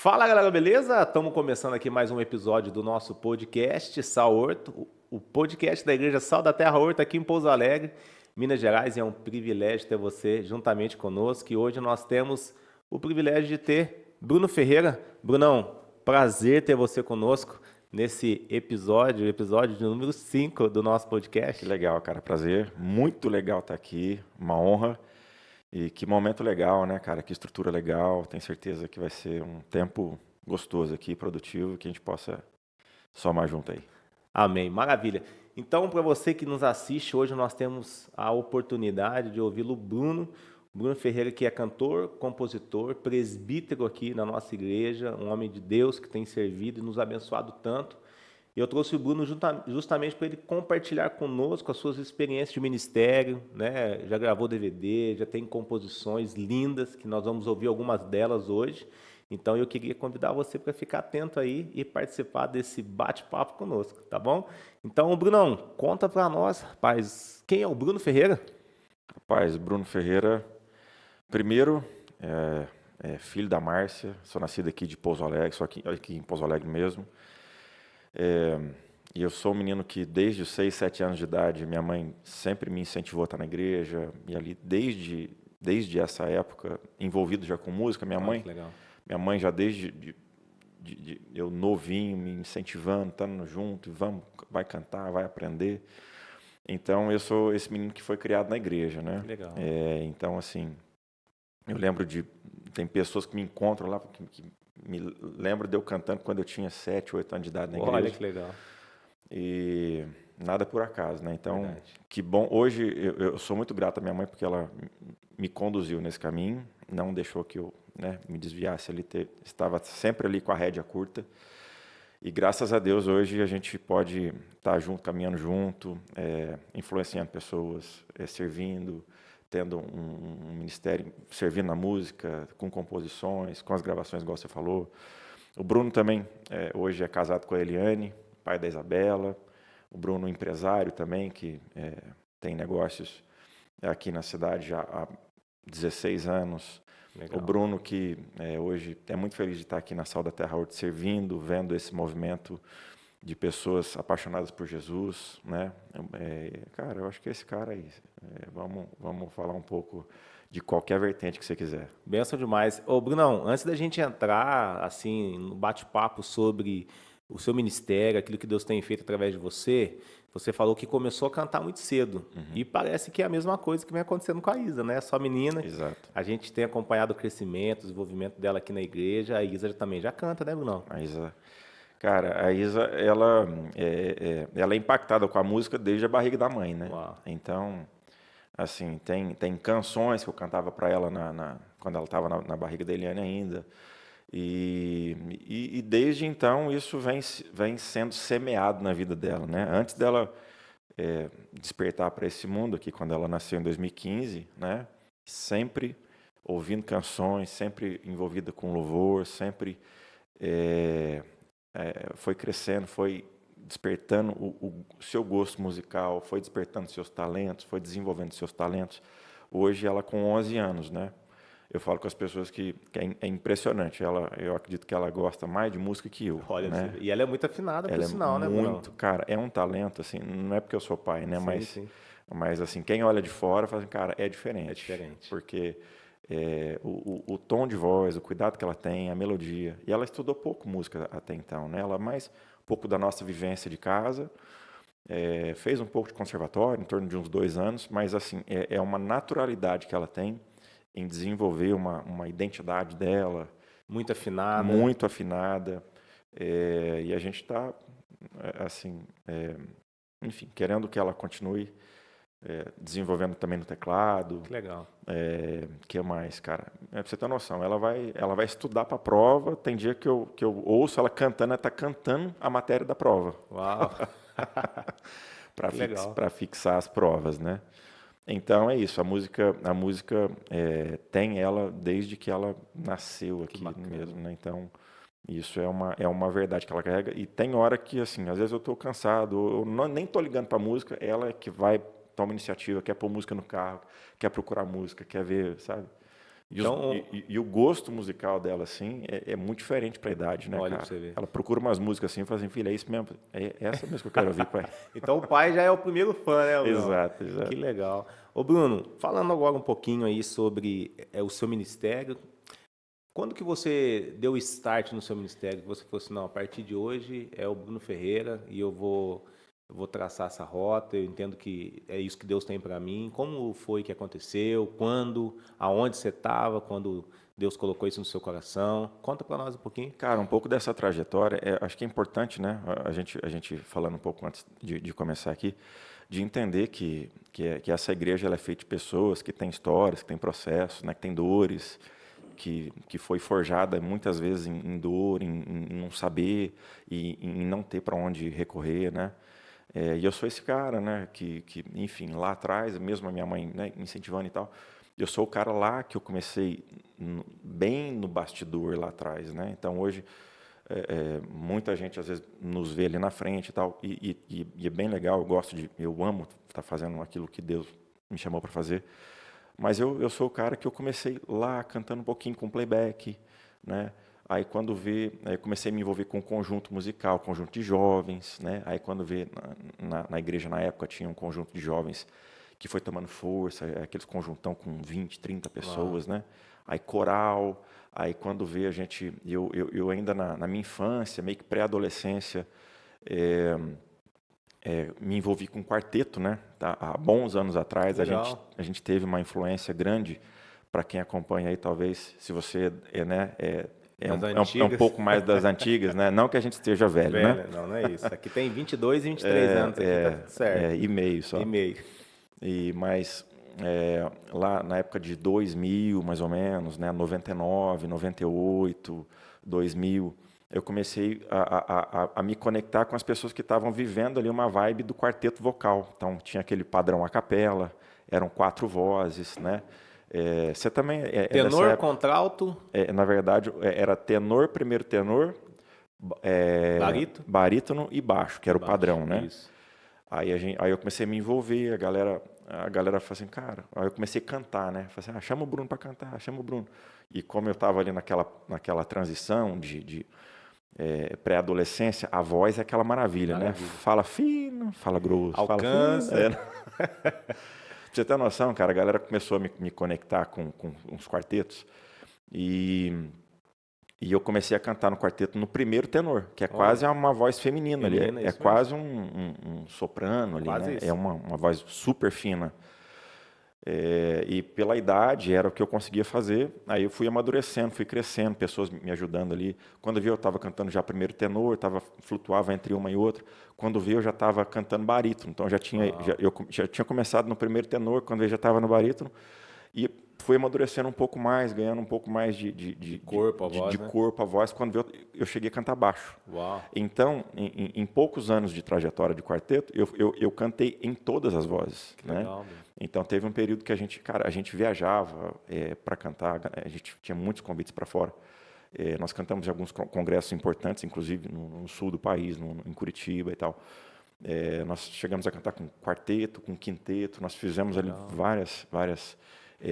Fala galera, beleza? Estamos começando aqui mais um episódio do nosso podcast Sal Horto, o podcast da Igreja Sal da Terra Horto aqui em Pouso Alegre, Minas Gerais. E é um privilégio ter você juntamente conosco. E hoje nós temos o privilégio de ter Bruno Ferreira. Brunão, prazer ter você conosco nesse episódio de número 5 do nosso Que podcast. legal, cara. Prazer. Muito legal estar aqui. Uma honra. E que momento legal, né, cara? Que estrutura legal. Tenho certeza que vai ser um tempo gostoso aqui, produtivo, que a gente possa somar junto aí. Amém, maravilha. Então, para você que nos assiste, hoje nós temos a oportunidade de ouvi-lo Bruno Ferreira, que é cantor, compositor, presbítero aqui na nossa igreja, um homem de Deus que tem servido e nos abençoado tanto. E eu trouxe o Bruno justamente para ele compartilhar conosco as suas experiências de ministério, né? Já gravou DVD, já tem composições lindas, que nós vamos ouvir algumas delas hoje. Então eu queria convidar você para ficar atento aí e participar desse bate-papo conosco, tá bom? Então, Brunão, conta para nós, rapaz, quem é o Bruno Ferreira? Rapaz, Bruno Ferreira, primeiro, é filho da Márcia, sou nascido aqui de Pouso Alegre, sou aqui em Pouso Alegre mesmo. É, e eu sou um menino que desde os 6, 7 anos de idade, minha mãe sempre me incentivou a estar na igreja, e ali desde essa época, envolvido já com música, Olha que legal. minha mãe já desde eu novinho, me incentivando, estando junto, vamos, vai cantar, vai aprender. Então, eu sou esse menino que foi criado na igreja, né? Que legal. Então, assim, eu lembro tem pessoas que me encontram lá, que me lembram de eu cantando quando eu tinha 7, 8 anos de idade na Olha igreja. que legal. E nada por acaso, né? Então, Verdade. que bom. Hoje, eu sou muito grato à minha mãe porque ela me conduziu nesse caminho, não deixou que eu, né, me desviasse ali, estava sempre ali com a rédea curta. E graças a Deus hoje a gente pode estar junto, caminhando junto, influenciando pessoas, servindo, tendo um ministério, servindo na música, com composições, com as gravações, igual você falou. O Bruno também hoje é casado com a Eliane, pai da Isabela. O Bruno, empresário também, que tem negócios aqui na cidade já há 16 anos. Legal. O Bruno, que hoje é muito feliz de estar aqui na Sal da Terra Horto, servindo, vendo esse movimento de pessoas apaixonadas por Jesus, né? Cara, eu acho que é esse cara aí. Vamos falar um pouco de qualquer vertente que você quiser. Benção demais. Ô, Brunão, antes da gente entrar, assim, no bate-papo sobre o seu ministério, aquilo que Deus tem feito através de você, você falou que começou a cantar muito cedo. E parece que é a mesma coisa que vem acontecendo com a Isa, né? Sua menina. Exato. A gente tem acompanhado o crescimento, o desenvolvimento dela aqui na igreja. A Isa também já canta, né, Brunão? A Isa, cara, a Isa, ela é impactada com a música desde a barriga da mãe, né? Uau. Então, assim, tem canções que eu cantava para ela quando ela estava na barriga da Eliane ainda. E desde então isso vem sendo semeado na vida dela, né? Antes dela despertar para esse mundo aqui, quando ela nasceu em 2015, né? Sempre ouvindo canções, sempre envolvida com louvor, sempre foi crescendo, foi despertando o seu gosto musical, foi despertando seus talentos, foi desenvolvendo seus talentos. Hoje ela com 11 anos, né? Eu falo com as pessoas que é impressionante. Eu acredito que ela gosta mais de música que eu, Olha, né? e ela é muito afinada, por Ela é sinal, né, Brunão? muito, cara, é um talento, assim, não é porque eu sou pai, né? Sim, sim. Mas assim, quem olha de fora fala assim, cara, é diferente. É diferente. Porque o tom de voz, o cuidado que ela tem, a melodia. E ela estudou pouco música até então, né? Ela mais um pouco da nossa vivência de casa, fez um pouco de conservatório, em torno de uns 2 anos, mas assim, é uma naturalidade que ela tem em desenvolver uma identidade dela, Muito afinada. muito afinada, e a gente está, assim, enfim, querendo que ela continue desenvolvendo também no teclado. Que legal. Que mais, cara? Pra você ter noção, ela vai estudar para a prova. Tem dia que eu ouço ela cantando, ela está cantando a matéria da prova Uau. Que legal. para fixar as provas, né? Então é isso. A música tem ela desde que ela nasceu aqui bacana. mesmo, né? Então isso é uma verdade que ela carrega. E tem hora que, assim, às vezes eu estou cansado, nem estou ligando para a música, ela é que vai, toma iniciativa, quer pôr música no carro, quer procurar música, quer ver, sabe? Então, E o gosto musical dela, assim, é muito diferente para a idade, né, olha cara? pra você ver. Ela procura umas músicas assim e fala assim, filha, é isso mesmo? É essa mesmo que eu quero ouvir, pai. Então o pai já é o primeiro fã, né, Bruno? Exato, Que exato. legal. Ô Bruno, falando agora um pouquinho aí sobre o seu ministério, quando que você deu start no seu ministério? Que você falou assim, não, a partir de hoje é o Bruno Ferreira e eu vou traçar essa rota, eu entendo que é isso que Deus tem para mim. Como foi que aconteceu? Quando? Aonde você estava quando Deus colocou isso no seu coração? Conta para nós um pouquinho. Cara, um pouco dessa trajetória, acho que é importante, né? A gente falando um pouco antes de começar aqui, de entender que essa igreja ela é feita de pessoas que têm histórias, que têm processos, né? Que têm dores, que foi forjada muitas vezes em dor, em não saber e em não ter para onde recorrer, né? E eu sou esse cara, né? Enfim, lá atrás, mesmo a minha mãe, né, incentivando e tal, eu sou o cara lá que eu comecei bem no bastidor lá atrás, né? Então hoje muita gente às vezes nos vê ali na frente e tal, e é bem legal. Eu amo estar fazendo aquilo que Deus me chamou para fazer. Mas eu sou o cara que eu comecei lá cantando um pouquinho com playback, né? Aí quando eu comecei a me envolver com conjunto musical, conjunto de jovens, né? Aí quando na igreja na época tinha um conjunto de jovens que foi tomando força, aqueles conjuntão com 20, 30 Uau. pessoas, né? Aí coral, aí quando eu ainda na minha infância, meio que pré-adolescência, me envolvi com quarteto, né? Há bons anos atrás, Legal. a gente teve uma influência grande. Para quem acompanha aí, talvez, se você Das é um antigas. pouco mais das antigas, né? Não que a gente esteja velho, né? Velho, não é isso. Aqui tem 22 e 23 anos, aqui tá tudo certo. E meio E só. meio. Mas lá na época de 2000, mais ou menos, né? 99, 98, 2000, eu comecei a me conectar com as pessoas que estavam vivendo ali uma vibe do quarteto vocal. Então, tinha aquele padrão a capela, eram 4 vozes, né? Você também é dessa Tenor, época. contralto, Na verdade, era tenor, primeiro tenor, barito barítono e baixo, que e era o baixo. padrão, né? Isso. Aí eu comecei a me envolver, a galera falou assim, cara, aí eu comecei a cantar, né? Falei assim, chama o Bruno para cantar, chama o Bruno. E como eu estava ali naquela transição de pré-adolescência, a voz é aquela maravilha, né? Maravilha. Fala fino, fala grosso, fala fino. Alcança. Pra você ter noção, cara, a galera começou a me conectar com uns quartetos e eu comecei a cantar no quarteto no primeiro tenor, que é quase Olha, uma voz feminina ali, feminina, é é isso mesmo. quase um soprano ali, Quase né? É isso. uma voz super fina. E pela idade era o que eu conseguia fazer. Aí eu fui amadurecendo, fui crescendo, pessoas me ajudando ali. Quando vi eu estava cantando já primeiro tenor, flutuava entre uma e outra. Quando vi eu já estava cantando barítono. Então eu já tinha começado no primeiro tenor, quando eu já estava no barítono. E fui amadurecendo um pouco mais, ganhando um pouco mais De corpo, a voz, de né? corpo, a voz, quando eu cheguei a cantar baixo. Uau. Então, em poucos anos de trajetória de quarteto, eu cantei em todas as vozes. Que Né? legal, meu. Então, teve um período que a gente viajava para cantar, a gente tinha muitos convites para fora. Nós cantamos em alguns congressos importantes, inclusive no sul do país, em Curitiba e tal. Nós chegamos a cantar com quarteto, com quinteto, nós fizemos ali várias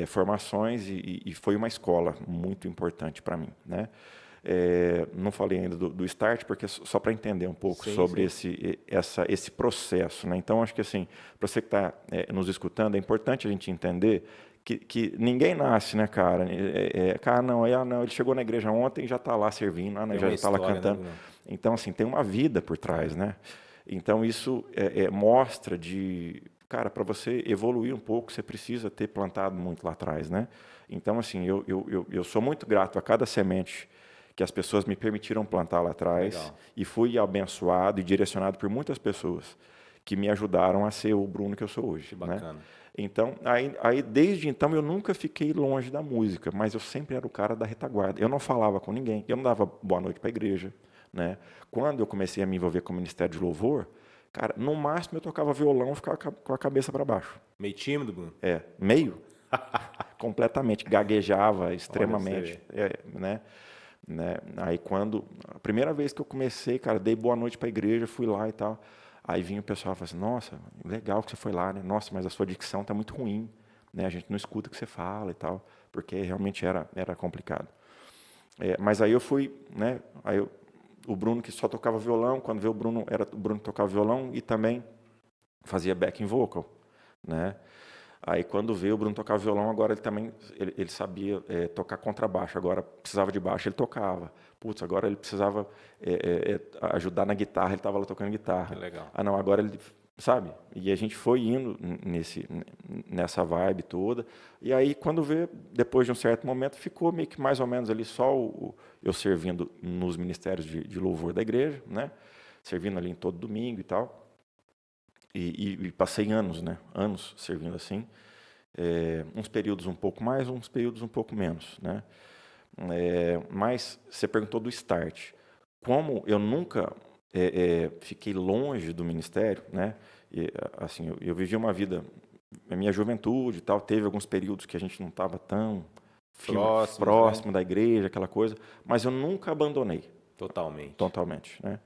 formações e foi uma escola muito importante para mim, né? Não falei ainda do start, porque só para entender um pouco sobre esse processo, né? Então, acho que assim, para você que está nos escutando, é importante a gente entender que ninguém nasce, né, cara? Cara, não, ele chegou na igreja ontem e já está lá servindo, Tem já uma está lá história, né, cantando. Bruno? Então, assim, tem uma vida por trás, né? Então, isso mostra cara, para você evoluir um pouco, você precisa ter plantado muito lá atrás, né? Então, assim, eu sou muito grato a cada semente que as pessoas me permitiram plantar lá atrás. Legal. E fui abençoado e direcionado por muitas pessoas que me ajudaram a ser o Bruno que eu sou hoje. Que bacana. Né? Então, desde então, eu nunca fiquei longe da música, mas eu sempre era o cara da retaguarda. Eu não falava com ninguém, eu não dava boa noite para a igreja. Né? Quando eu comecei a me envolver com o Ministério de Louvor, cara, no máximo eu tocava violão e ficava com a cabeça para baixo. Meio tímido, Bruno? Meio. Completamente. Gaguejava extremamente. Né? Aí a primeira vez que eu comecei, cara, dei boa noite para a igreja, fui lá e tal. Aí vinha o pessoal e falava assim, nossa, legal que você foi lá, né? Nossa, mas a sua dicção está muito ruim. né? A gente não escuta o que você fala e tal, porque realmente era complicado. Mas aí eu fui, né? O Bruno que só tocava violão, quando veio o Bruno, era o Bruno que tocava violão e também fazia backing vocal, né? Aí quando veio o Bruno tocava violão, agora ele também ele sabia tocar contrabaixo, agora precisava de baixo, ele tocava. Putz, agora ele precisava ajudar na guitarra, ele estava lá tocando guitarra. Que legal. Ah, não, agora ele, sabe? E a gente foi indo nessa vibe toda. E aí quando veio, depois de um certo momento, ficou meio que mais ou menos ali só eu servindo nos ministérios de louvor da igreja, né? Servindo ali em todo domingo e tal. E passei anos, né? Anos servindo assim. Uns períodos um pouco mais, uns períodos um pouco menos, né? Mas você perguntou do start. Como eu nunca fiquei longe do ministério, né? Assim, eu vivi uma vida, a minha juventude e tal, teve alguns períodos que a gente não estava tão próximo, né? Da igreja, aquela coisa, mas eu nunca abandonei. Totalmente, né?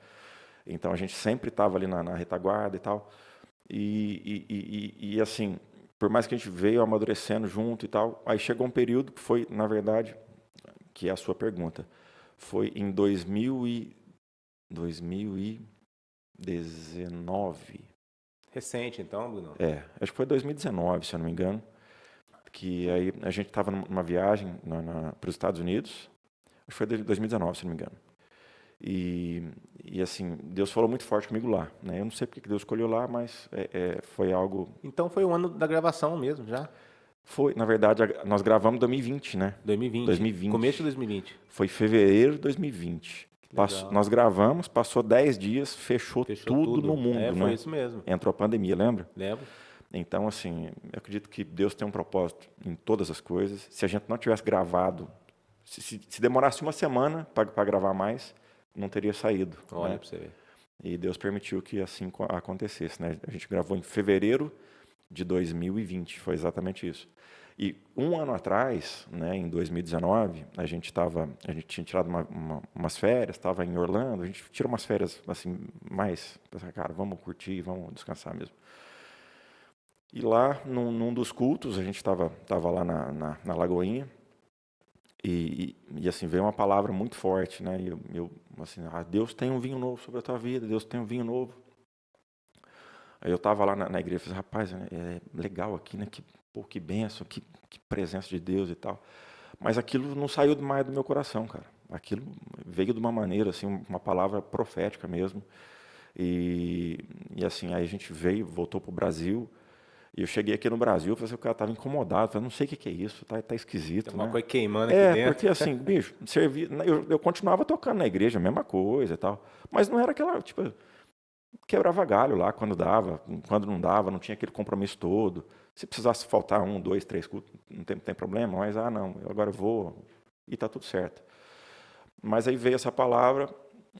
Então a gente sempre estava ali na retaguarda e tal. E assim, por mais que a gente veio amadurecendo junto e tal, aí chegou um período que foi, na verdade, que é a sua pergunta, foi em 2019. Recente, então, Bruno? Acho que foi 2019, se eu não me engano, que aí a gente estava numa viagem para os Estados Unidos, acho que foi 2019, se eu não me engano. E assim, Deus falou muito forte comigo lá, né? Eu não sei porque que Deus escolheu lá, mas foi algo... Então foi o ano da gravação mesmo, já? Foi, na verdade, nós gravamos em 2020, né? 2020. Começo de 2020. Foi fevereiro de 2020. Nós gravamos, passou 10 dias, fechou tudo no mundo, né? Foi isso mesmo. Entrou a pandemia, lembra? Lembro. Então, assim, eu acredito que Deus tem um propósito em todas as coisas. Se a gente não tivesse gravado, se demorasse uma semana para gravar mais, não teria saído. Olha, né? para você ver. E Deus permitiu que assim acontecesse, né? A gente gravou em fevereiro de 2020, foi exatamente isso. E um ano atrás, né, em 2019, a gente tinha tirado umas férias, estava em Orlando, a gente tirou umas férias assim, mais, cara, vamos curtir, vamos descansar mesmo. E lá, num dos cultos, a gente estava lá na Lagoinha, e assim, veio uma palavra muito forte, né? E eu assim, Deus tem um vinho novo sobre a tua vida, Deus tem um vinho novo. Aí eu estava lá na igreja e falei, rapaz, é legal aqui, né? Que bênção, que presença de Deus e tal. Mas aquilo não saiu mais do meu coração, cara. Aquilo veio de uma maneira, assim, uma palavra profética mesmo. E assim, aí a gente voltou para o Brasil. E eu cheguei aqui no Brasil, falei assim, o cara estava incomodado, falei, não sei o que é isso, tá esquisito. Tem uma né? coisa queimando aqui dentro. Porque assim, bicho, eu continuava tocando na igreja, a mesma coisa e tal. Mas não era aquela, tipo, quebrava galho lá quando dava, quando não dava, não tinha aquele compromisso todo. Se precisasse faltar 1, 2, 3 cultos, não tem problema, mas não, eu agora vou e tá tudo certo. Mas aí veio essa palavra,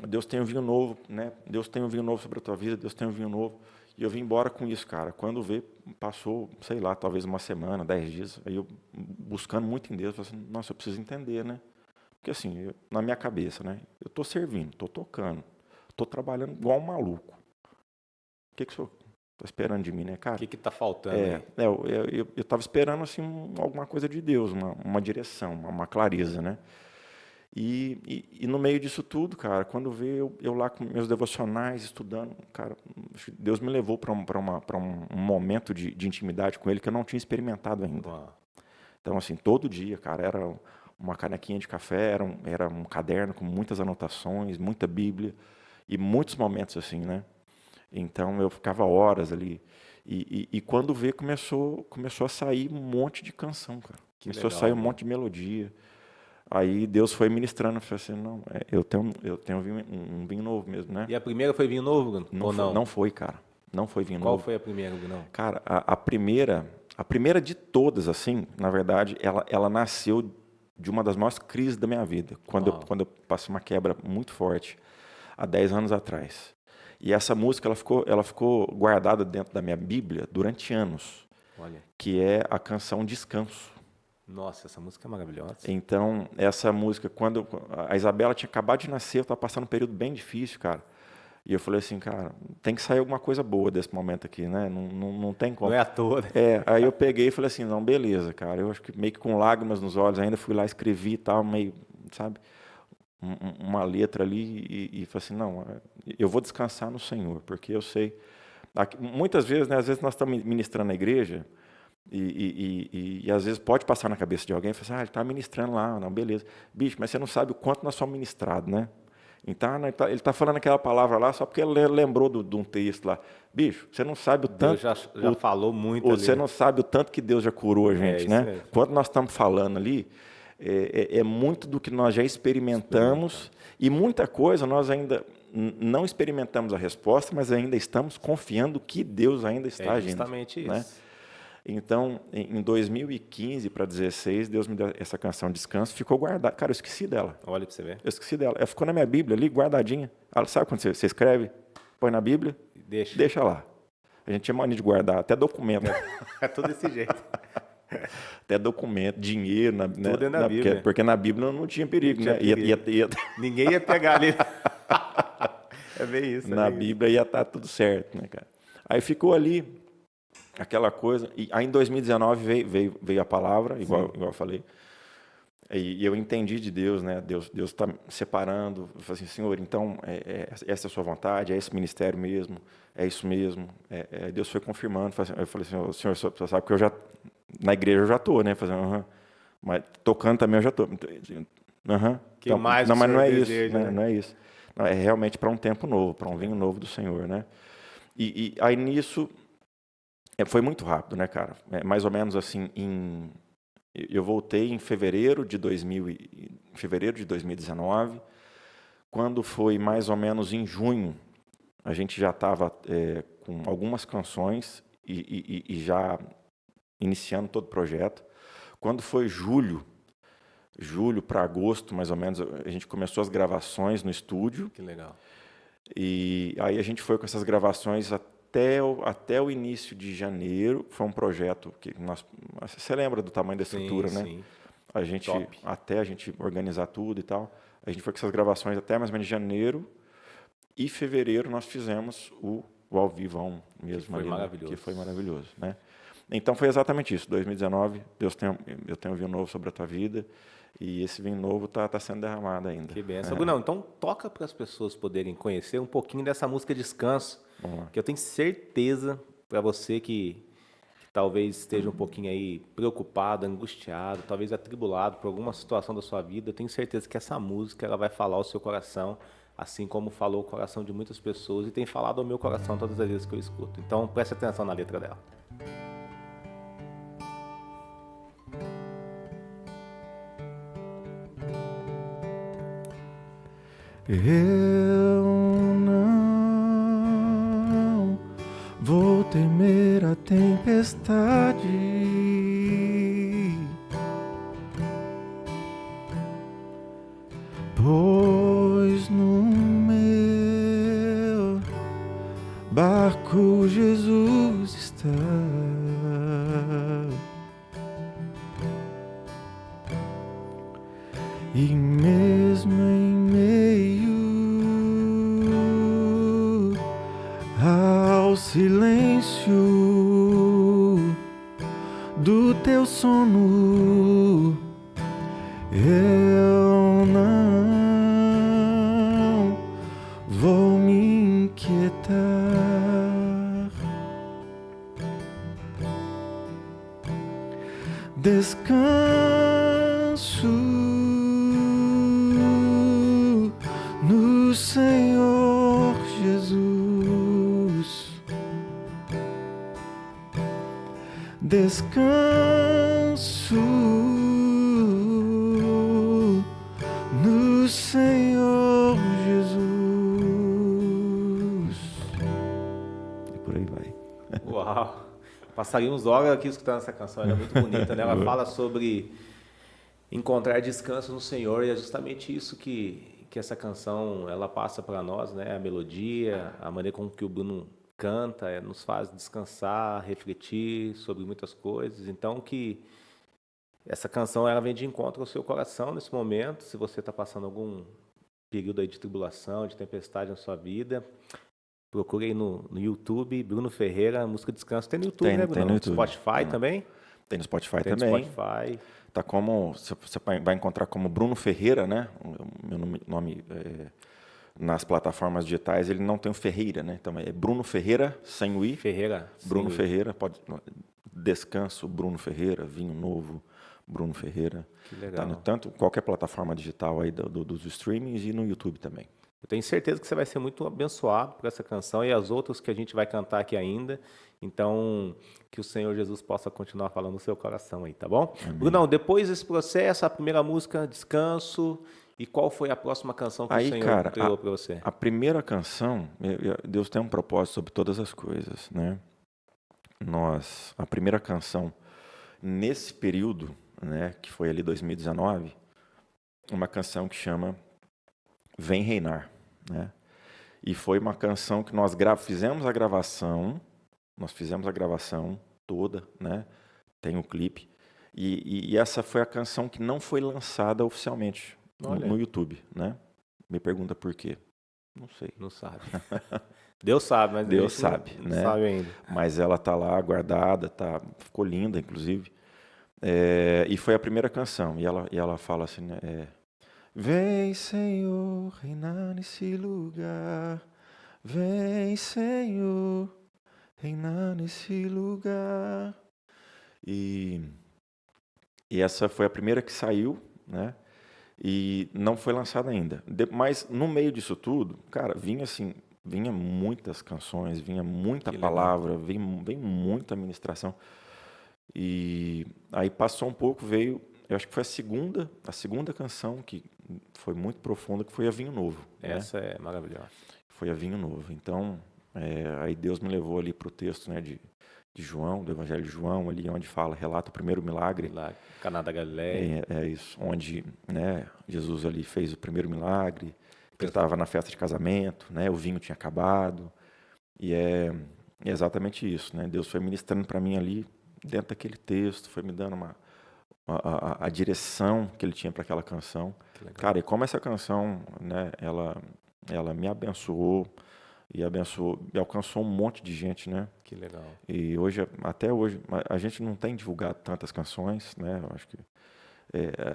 Deus tem um vinho novo, né? Deus tem um vinho novo sobre a tua vida, Deus tem um vinho novo. E eu vim embora com isso, cara. Quando veio, passou, sei lá, talvez uma semana, 10 dias, aí eu buscando muito em Deus, falei assim, nossa, eu preciso entender, né? Porque assim, na minha cabeça, né? Eu tô servindo, tô tocando, tô trabalhando igual um maluco. O que o senhor está esperando de mim, né, cara? O que está faltando aí? Eu estava esperando assim alguma coisa de Deus, uma direção, uma clareza, né? E no meio disso tudo, cara, quando veio eu lá com meus devocionais, estudando, cara, Deus me levou para um momento de intimidade com Ele que eu não tinha experimentado ainda. Uau. Então, assim, todo dia, cara, era uma canequinha de café, era um caderno com muitas anotações, muita Bíblia e muitos momentos assim, né? Então eu ficava horas ali. E quando veio, começou a sair um monte de canção, cara. Começou a sair um monte de melodia. Aí Deus foi ministrando, eu falei assim, não, eu tenho um vinho novo mesmo, né? E a primeira foi vinho novo, Bruno? Não, ou não? Não foi, cara. Não foi vinho Qual novo. foi a primeira, Bruno? Cara, a primeira de todas, assim, na verdade, ela nasceu de uma das maiores crises da minha vida. Quando eu passei uma quebra muito forte, há 10 anos atrás. E essa música ela ficou guardada dentro da minha Bíblia durante anos. Olha. Que é a canção Descanso. Nossa, essa música é maravilhosa. Então, essa música, quando a Isabela tinha acabado de nascer, eu estava passando um período bem difícil, cara. E eu falei assim, cara, tem que sair alguma coisa boa desse momento aqui, né? Não tem como. Não é à toa, né? Aí eu peguei e falei assim, não, beleza, cara. Eu acho que meio que com lágrimas nos olhos, ainda fui lá, escrevi e tal, meio, sabe, uma letra ali e falei assim, não, eu vou descansar no Senhor, porque eu sei. Muitas vezes, né, às vezes nós estamos ministrando na igreja e às vezes pode passar na cabeça de alguém e falar assim, ele está ministrando lá, não, beleza. Bicho, mas você não sabe o quanto nós somos ministrados, né? Então, ele está falando aquela palavra lá só porque ele lembrou de um texto lá. Bicho, você não sabe o Deus tanto. já falou muito ali, Você né? não sabe o tanto que Deus já curou a É gente, isso né? mesmo. Quando nós estamos falando ali, é muito do que nós já experimentamos e muita coisa nós ainda não experimentamos a resposta, mas ainda estamos confiando que Deus ainda está É agindo. justamente Né? isso. Então, em 2015 para 2016, Deus me deu essa canção Descanso, ficou guardada. Cara, eu esqueci dela. Olha para você ver. Eu esqueci dela. Ela ficou na minha Bíblia ali, guardadinha. Ela, sabe quando você escreve, põe na Bíblia, deixa lá. A gente tinha mania de guardar, até documento. É tudo desse jeito. Até documento, dinheiro, Tudo é na Bíblia. porque na Bíblia não tinha perigo, Não tinha né? perigo. Ninguém ia pegar ali. É bem isso. Na bem Bíblia ia estar tudo certo, né, cara? Aí ficou ali aquela coisa. E aí em 2019 veio a palavra, igual eu falei. E eu entendi de Deus, né? Deus está separando. Eu falei assim, Senhor, então essa é a sua vontade, é esse ministério mesmo, é isso mesmo. Deus foi confirmando. Eu falei assim, Senhor, o senhor sabe que eu já na igreja eu já estou, né? Fazendo, mas tocando também eu já estou. Que mais não, mas não é deseja, isso, né? né? Não é isso. Não, é realmente para um tempo novo, para um vinho novo do Senhor, né? E aí nisso foi muito rápido, né, cara? Mais ou menos assim eu voltei em fevereiro de 2019, quando foi mais ou menos em junho, a gente já estava com algumas canções e já iniciando todo o projeto. Quando foi julho para agosto, mais ou menos, a gente começou as gravações no estúdio. Que legal. E aí a gente foi com essas gravações até o início de janeiro. Foi um projeto que você lembra do tamanho da estrutura, né? Sim. Até a gente organizar tudo e tal. A gente foi com essas gravações até mais ou menos janeiro. E fevereiro nós fizemos o ao vivão mesmo. Que foi maravilhoso. Que foi maravilhoso, né? Então foi exatamente isso. 2019, eu tenho um vinho novo sobre a tua vida. E esse vinho novo está sendo derramado ainda. Que benção. Brunão, então toca para as pessoas poderem conhecer um pouquinho dessa música Descanso, que eu tenho certeza para você que talvez esteja um pouquinho aí preocupado, angustiado, talvez atribulado por alguma situação da sua vida, eu tenho certeza que essa música ela vai falar ao seu coração, assim como falou o coração de muitas pessoas e tem falado ao meu coração todas as vezes que eu escuto. Então preste atenção na letra dela. Eu não vou temer a tempestade, pois no meu barco Jesus está. E mesmo em meio ao silêncio do teu sono, eu não vou me inquietar. Descanso no Senhor Jesus. Descanso no Senhor Jesus. E por aí vai. Uau! Passaríamos horas aqui escutando essa canção, ela é muito bonita, né? Ela fala sobre encontrar descanso no Senhor e é justamente isso que essa canção ela passa para nós, né? A melodia, a maneira com que o Bruno canta, nos faz descansar, refletir sobre muitas coisas. Então que essa canção ela vem de encontro ao seu coração nesse momento, se você está passando período aí de tribulação, de tempestade na sua vida, procure aí no YouTube, Bruno Ferreira, música Descanso. Tem no YouTube, né, Bruno? Tem no YouTube. Spotify também? Tem no Spotify Tem também. no Spotify. Tá como, você vai encontrar como Bruno Ferreira, né? O meu nome nas plataformas digitais, ele não tem o Ferreira, né? Então é Bruno Ferreira, sem o I. Ferreira. Bruno Ferreira, pode Descanso, Bruno Ferreira, Vinho Novo, Bruno Ferreira. Que legal. Tá tanto qualquer plataforma digital aí dos streamings e no YouTube também. Eu tenho certeza que você vai ser muito abençoado por essa canção e as outras que a gente vai cantar aqui ainda. Então, que o Senhor Jesus possa continuar falando no seu coração aí, tá bom? Amém. Brunão, depois desse processo, a primeira música, Descanso, e qual foi a próxima canção que o Senhor criou para você? A primeira canção, Deus tem um propósito sobre todas as coisas, né? A primeira canção, nesse período, né, que foi ali 2019, uma canção que chama Vem Reinar, né? E foi uma canção que nós fizemos a gravação toda, né? Tem o clipe. E essa foi a canção que não foi lançada oficialmente no YouTube, né? Me pergunta por quê. Não sei. Não sabe. Deus sabe, mas Deus sabe, não né? sabe ainda. Mas ela tá lá guardada, ficou linda, inclusive. E foi a primeira canção. E ela fala assim, né? Vem, Senhor, reinar nesse lugar. Vem, Senhor, reinar nesse lugar. E essa foi a primeira que saiu, né? E não foi lançada ainda. Mas no meio disso tudo, cara, vinha muitas canções, vinha muita palavra, vem muita ministração. E aí passou um pouco, veio, eu acho que foi a segunda canção que foi muito profunda, que foi a Vinho Novo. Essa é maravilhosa. Foi a Vinho Novo. Então, aí Deus me levou ali para o texto, né, de João, do Evangelho de João, ali onde relata o primeiro milagre. Caná da Galileia. É isso, onde, né, Jesus ali fez o primeiro milagre, ele estava na festa de casamento, né, o vinho tinha acabado, e é exatamente isso, né, Deus foi ministrando para mim ali, dentro daquele texto, foi me dando a direção que ele tinha para aquela canção. Cara, e como essa canção, né, ela me abençoou, e alcançou um monte de gente, né? Que legal. E até hoje, a gente não tem divulgado tantas canções, né? Eu acho que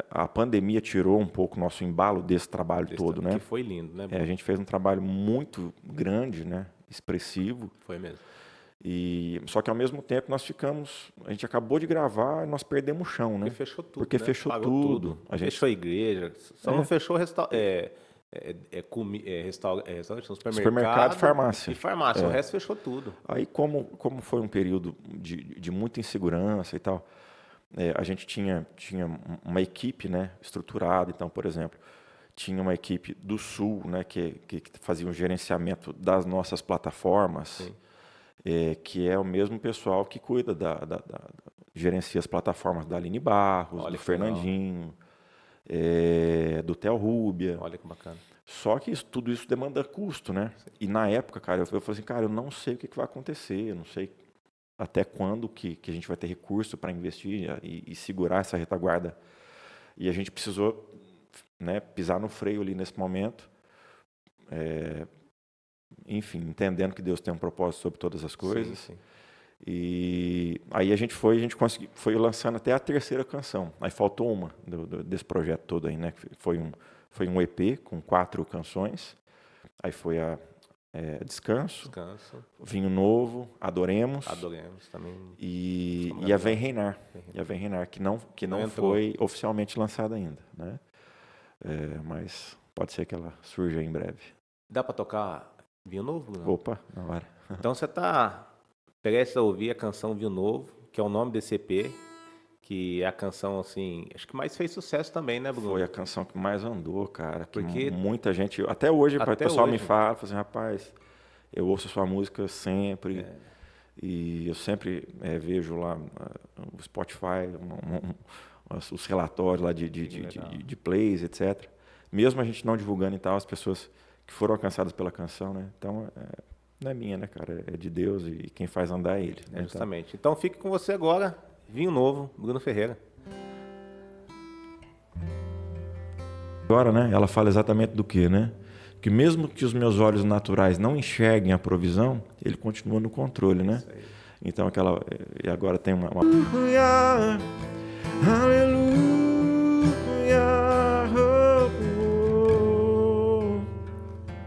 a pandemia tirou um pouco o nosso embalo desse trabalho todo, né? Que foi lindo, né? A gente fez um trabalho muito grande, né? Expressivo. Foi mesmo. Só que ao mesmo tempo a gente acabou de gravar e nós perdemos o chão, né? Porque fechou tudo. Porque né? fechou Pagou tudo. Fechou a igreja, só não fechou restaurante, supermercado e farmácia. E farmácia, o resto fechou tudo. Aí, como foi um período de muita insegurança e tal, a gente tinha uma equipe, né, estruturada. Então, por exemplo, tinha uma equipe do Sul, né, que fazia um gerenciamento das nossas plataformas, que é o mesmo pessoal que cuida gerencia as plataformas da Aline Barros, do Fernandinho, do Theo Rúbia. Olha que bacana. Só que tudo isso demanda custo, né? Sim. E na época, cara, eu falei assim, cara, eu não sei o que vai acontecer, eu não sei até quando que a gente vai ter recurso para investir e segurar essa retaguarda. E a gente precisou, né, pisar no freio ali nesse momento, enfim, entendendo que Deus tem um propósito sobre todas as coisas. Sim. E aí a gente foi lançando até a terceira canção. Aí faltou uma desse projeto todo aí, né? Foi um EP com 4 canções. Aí foi a Descanso, Vinho Novo, Adoremos também. E a Vem Reinar. E a Vem Reinar, que não foi oficialmente lançada ainda, né? Mas pode ser que ela surja em breve. Dá para tocar Vinho Novo? Não? Opa, na hora. Então você está prestes a ouvir a canção Vinho Novo, que é o nome desse EP, que é a canção, assim, acho que mais fez sucesso também, né, Bruno? Foi a canção que mais andou, cara. Porque muita gente, até hoje, o pessoal me fala assim, rapaz, eu ouço a sua música sempre, e eu sempre vejo lá o Spotify, os relatórios lá de plays, etc. Mesmo a gente não divulgando e tal, as pessoas que foram alcançadas pela canção, né? Então, não é minha, né, cara? É de Deus e quem faz andar é Ele. Né? Justamente. Então fique com você agora, Vinho Novo, Bruno Ferreira. Agora, né, ela fala exatamente do quê, né? Que mesmo que os meus olhos naturais não enxerguem a provisão, ele continua no controle, né? Então aquela, e agora tem uma... Aleluia,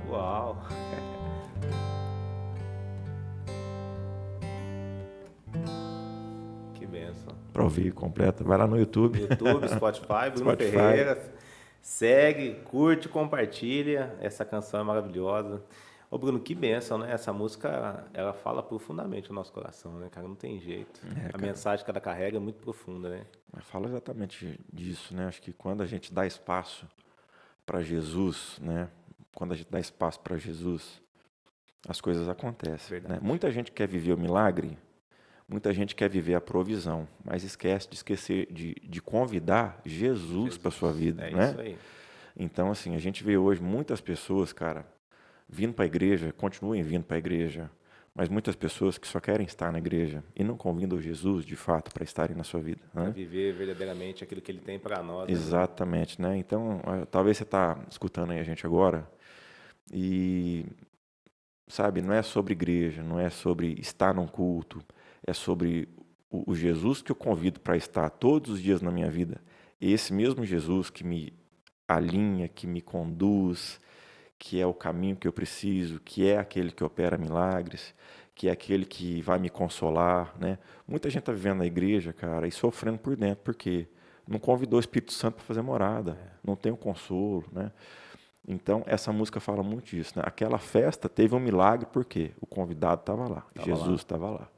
Uau! Que bênção. Para ouvir completa, vai lá no YouTube. YouTube, Spotify, Bruno Spotify. Ferreira. Segue, curte, compartilha. Essa canção é maravilhosa. Ô Bruno, que bênção, né? Essa música, ela fala profundamente o nosso coração, né, cara? Não tem jeito. A mensagem que ela carrega é muito profunda, né? Mas fala exatamente disso, né? Acho que quando a gente dá espaço para Jesus, né? Quando a gente dá espaço para Jesus, as coisas acontecem. Né? Muita gente quer viver o milagre, muita gente quer viver a provisão, mas esquece de convidar Jesus para sua vida, né? Isso aí. Então, assim, a gente vê hoje muitas pessoas, cara, vindo para a igreja, continuem vindo para a igreja, mas muitas pessoas que só querem estar na igreja e não convidam Jesus, de fato, para estarem na sua vida. Né? Para viver verdadeiramente aquilo que Ele tem para nós. Exatamente, né? Então, talvez você está escutando aí a gente agora e, sabe, não é sobre igreja, não é sobre estar num culto, é sobre o Jesus que eu convido para estar todos os dias na minha vida. Esse mesmo Jesus que me alinha, que me conduz, que é o caminho que eu preciso, que é aquele que opera milagres, que é aquele que vai me consolar, né? Muita gente está vivendo na igreja, cara, e sofrendo por dentro, porque não convidou o Espírito Santo para fazer morada, não tem o consolo, né? Então, essa música fala muito disso, né? Aquela festa teve um milagre porque o convidado estava lá, Jesus estava lá.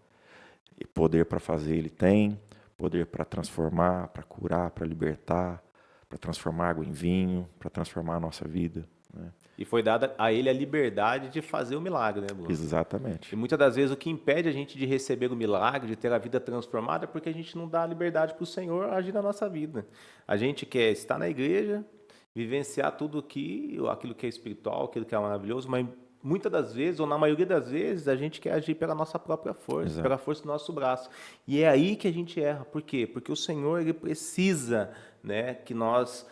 E poder para fazer ele tem, poder para transformar, para curar, para libertar, para transformar água em vinho, para transformar a nossa vida, né? E foi dada a Ele a liberdade de fazer o milagre, né, Bruno? Exatamente. E muitas das vezes o que impede a gente de receber o milagre, de ter a vida transformada, é porque a gente não dá a liberdade para o Senhor agir na nossa vida. A gente quer estar na igreja, vivenciar tudo aquilo que é espiritual, aquilo que é maravilhoso, mas muitas das vezes, ou na maioria das vezes, a gente quer agir pela nossa própria força, Exato. pela força do nosso braço. E é aí que a gente erra. Por quê? Porque o Senhor, Ele precisa, né, que nós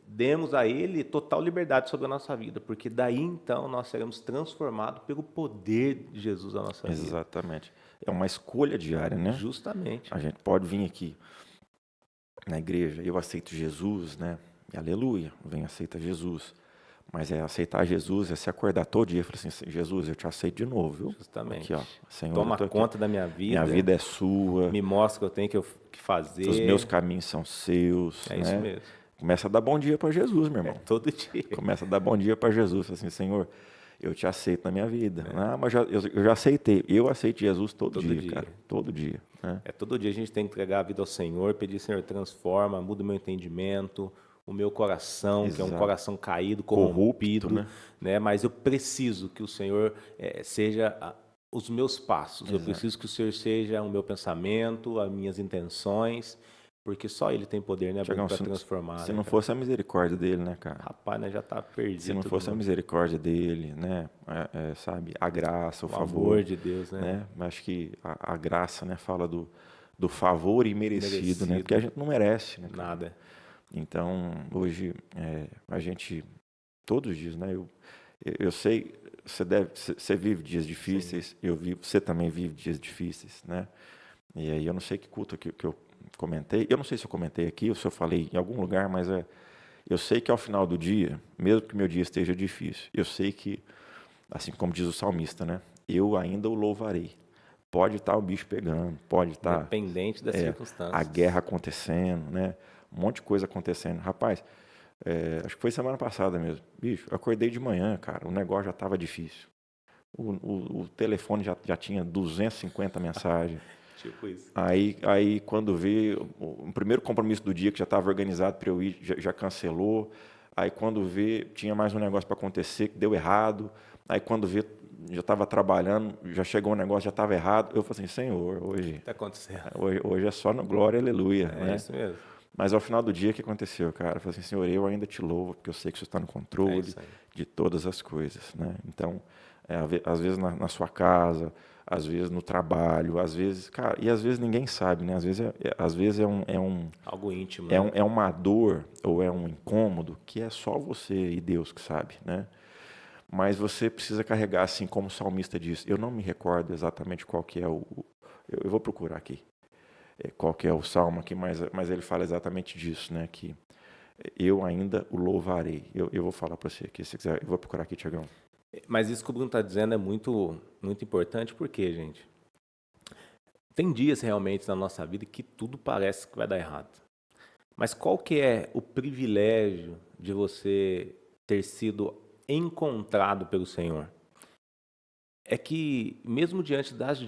demos a Ele total liberdade sobre a nossa vida, porque daí então nós seremos transformados pelo poder de Jesus na nossa vida. Exatamente. É uma escolha diária, né? Justamente. A gente pode vir aqui na igreja, eu aceito Jesus, né? E aleluia, vem, aceita Jesus. Mas aceitar Jesus é se acordar todo dia e falar assim, Jesus, eu te aceito de novo, viu? Justamente. Aqui, ó, Senhor, Toma eu tô aqui. conta da minha vida. Minha vida é sua. Me mostra o que eu tenho que fazer. Os meus caminhos são seus. É né? isso mesmo. Começa a dar bom dia para Jesus, meu irmão. Todo dia. Começa a dar bom dia para Jesus. Assim, Senhor, eu te aceito na minha vida. Ah, mas eu já aceitei. Eu aceito Jesus todo dia, cara. Todo dia. Né? Todo dia a gente tem que entregar a vida ao Senhor, pedir, Senhor, transforma, muda o meu entendimento, o meu coração, Exato. que é um coração caído, corrompido, né? Mas eu preciso que o Senhor seja os meus passos. Exato. Eu preciso que o Senhor seja o meu pensamento, as minhas intenções, porque só Ele tem poder, né, para transformar. Se não fosse a misericórdia dele, né, cara? Rapaz, né, já tá perdido. Se não fosse a misericórdia dele, né, sabe, a graça, o favor, amor de Deus, né? Acho que a graça, né, fala do favor imerecido, né, porque a gente não merece, né, cara? Nada. Então, hoje, a gente, todos os dias, né, eu sei, você vive dias difíceis, você também vive dias difíceis, né, e aí eu não sei que culto que eu comentei, eu não sei se eu comentei aqui ou se eu falei em algum lugar, mas eu sei que ao final do dia, mesmo que meu dia esteja difícil, eu sei que, assim como diz o salmista, né, eu ainda o louvarei. Pode estar o bicho pegando, pode estar... Independente das circunstâncias. A guerra acontecendo, né, um monte de coisa acontecendo. Rapaz, acho que foi semana passada mesmo. Bicho, eu acordei de manhã, cara, o negócio já estava difícil. O telefone já tinha 250 mensagens. Tipo isso. Aí quando vê, o primeiro compromisso do dia que já estava organizado para eu ir, já cancelou. Aí quando vê, tinha mais um negócio para acontecer que deu errado. Aí quando vê, já estava trabalhando, já chegou um negócio, já estava errado. Eu falei assim, Senhor, hoje... Está acontecendo. Hoje é só no glória, aleluia. É isso mesmo. Mas ao final do dia, o que aconteceu, cara? Eu falei assim, Senhor, eu ainda te louvo, porque eu sei que você está no controle de todas as coisas, né? Então, às vezes na sua casa, às vezes no trabalho, às vezes, cara, e às vezes ninguém sabe, né? Às vezes Algo íntimo, né? é uma dor ou é um incômodo que é só você e Deus que sabe, né? Mas você precisa carregar, assim como o salmista diz. Eu não me recordo exatamente qual que é eu vou procurar aqui. Qual que é o salmo aqui, mas ele fala exatamente disso, né? Que eu ainda o louvarei. Eu vou falar para você aqui, se quiser, eu vou procurar aqui, Tiagão. Mas isso que o Bruno está dizendo é muito, muito importante, porque, gente, tem dias realmente na nossa vida que tudo parece que vai dar errado. Mas qual que é o privilégio de você ter sido encontrado pelo Senhor? É que, mesmo diante das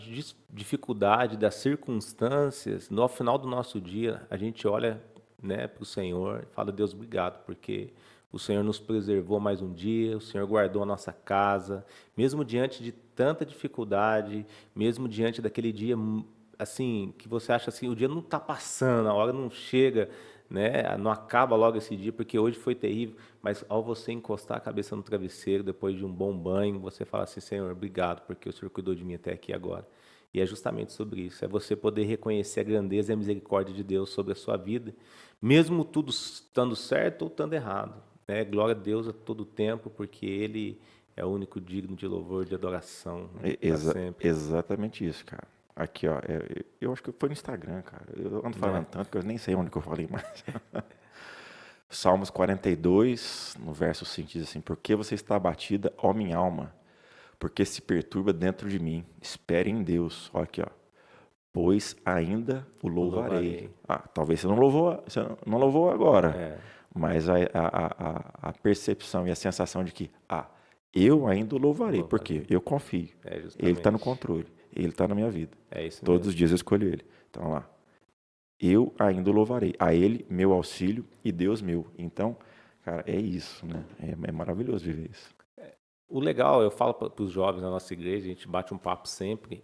dificuldades, das circunstâncias, no final do nosso dia, a gente olha, né, para o Senhor e fala: Deus, obrigado, porque o Senhor nos preservou mais um dia, o Senhor guardou a nossa casa, mesmo diante de tanta dificuldade, mesmo diante daquele dia, assim, que você acha assim, o dia não está passando, a hora não chega, né? Não acaba logo esse dia, porque hoje foi terrível, mas ao você encostar a cabeça no travesseiro, depois de um bom banho, você fala assim: Senhor, obrigado, porque o Senhor cuidou de mim até aqui agora. E é justamente sobre isso, é você poder reconhecer a grandeza e a misericórdia de Deus sobre a sua vida, mesmo tudo estando certo ou estando errado, né? Glória a Deus a todo tempo, porque Ele é o único digno de louvor, de adoração, para sempre. Exatamente isso, cara. Aqui, ó, eu acho que foi no Instagram, cara. Eu ando falando tanto que eu nem sei onde que eu falei mais. Salmos 42, no verso 5, diz assim: Por que você está abatida, ó minha alma? Porque se perturba dentro de mim. Espere em Deus. Olha aqui, ó. Pois ainda o louvarei. Talvez você não louvou agora. Mas a percepção e a sensação de que, eu ainda o louvarei. Por quê? Eu confio. Ele está no controle. Ele está na minha vida. É isso Todos mesmo. os dias eu escolho ele. Então, lá. Eu ainda o louvarei. A ele, meu auxílio e Deus meu. Então, cara, é isso, né? É maravilhoso viver isso. O legal, eu falo para os jovens na nossa igreja, a gente bate um papo sempre,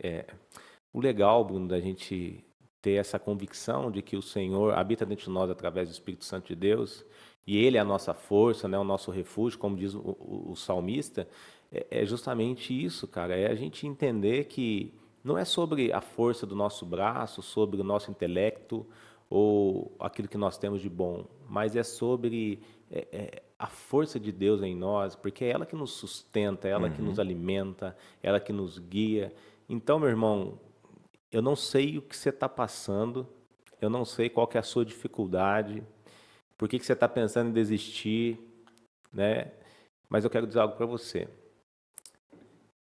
o legal, Bruno, da gente ter essa convicção de que o Senhor habita dentro de nós através do Espírito Santo de Deus, e Ele é a nossa força, né, o nosso refúgio, como diz o salmista, é justamente isso, cara, é a gente entender que não é sobre a força do nosso braço, sobre o nosso intelecto, ou aquilo que nós temos de bom, mas é sobre a força de Deus em nós, porque é ela que nos sustenta, é ela que nos alimenta, é ela que nos guia. Então, meu irmão, eu não sei o que você está passando, eu não sei qual que é a sua dificuldade, por que você está pensando em desistir, né? Mas eu quero dizer algo para você.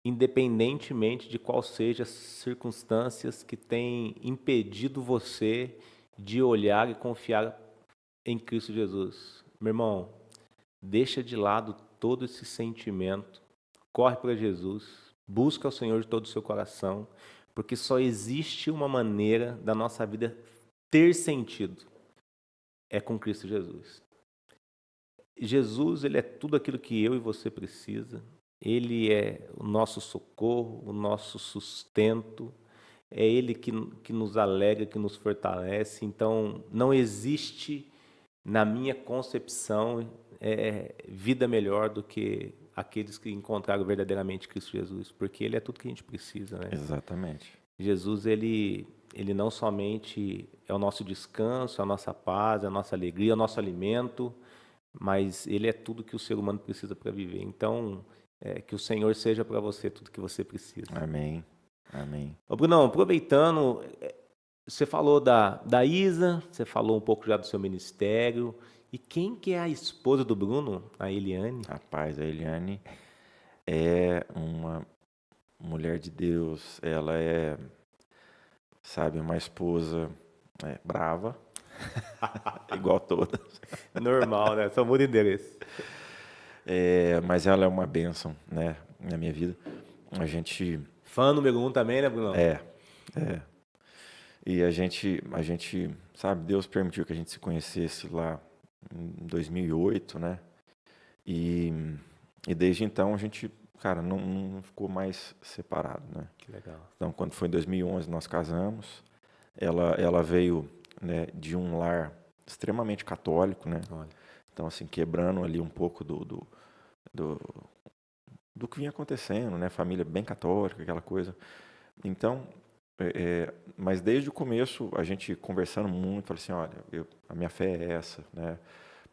Independentemente de qual seja as circunstâncias que têm impedido você de olhar e confiar em Cristo Jesus, meu irmão, deixa de lado todo esse sentimento, corre para Jesus, busca o Senhor de todo o seu coração, porque só existe uma maneira da nossa vida ter sentido, é com Cristo Jesus. Jesus, ele é tudo aquilo que eu e você precisa. Ele é o nosso socorro, o nosso sustento. É Ele que nos alegra, que nos fortalece. Então, não existe, na minha concepção, vida melhor do que aqueles que encontraram verdadeiramente Cristo Jesus, porque Ele é tudo que a gente precisa, né? Exatamente. Jesus, ele não somente é o nosso descanso, a nossa paz, a nossa alegria, o nosso alimento, mas Ele é tudo que o ser humano precisa para viver. Então, que o Senhor seja para você tudo que você precisa. Amém. Amém. Ô, Brunão, aproveitando, você falou da Isa, você falou um pouco já do seu ministério. E quem que é a esposa do Bruno, a Eliane? Rapaz, a Eliane é uma mulher de Deus. Ela é, sabe, uma esposa brava, igual todas. Normal, né? Só muda endereço. Mas ela é uma bênção, né, na minha vida. A gente... Fã número 1 também, né, Brunão? É. E a gente, sabe, Deus permitiu que a gente se conhecesse lá em 2008, né? E desde então a gente, cara, não ficou mais separado, né? Que legal. Então, quando foi em 2011 nós casamos, ela veio, né, de um lar extremamente católico, né? Olha. Então, assim, quebrando ali um pouco do que vinha acontecendo, né? Família bem católica, aquela coisa. Então, mas desde o começo, a gente conversando muito, falei assim, olha, a minha fé é essa, né?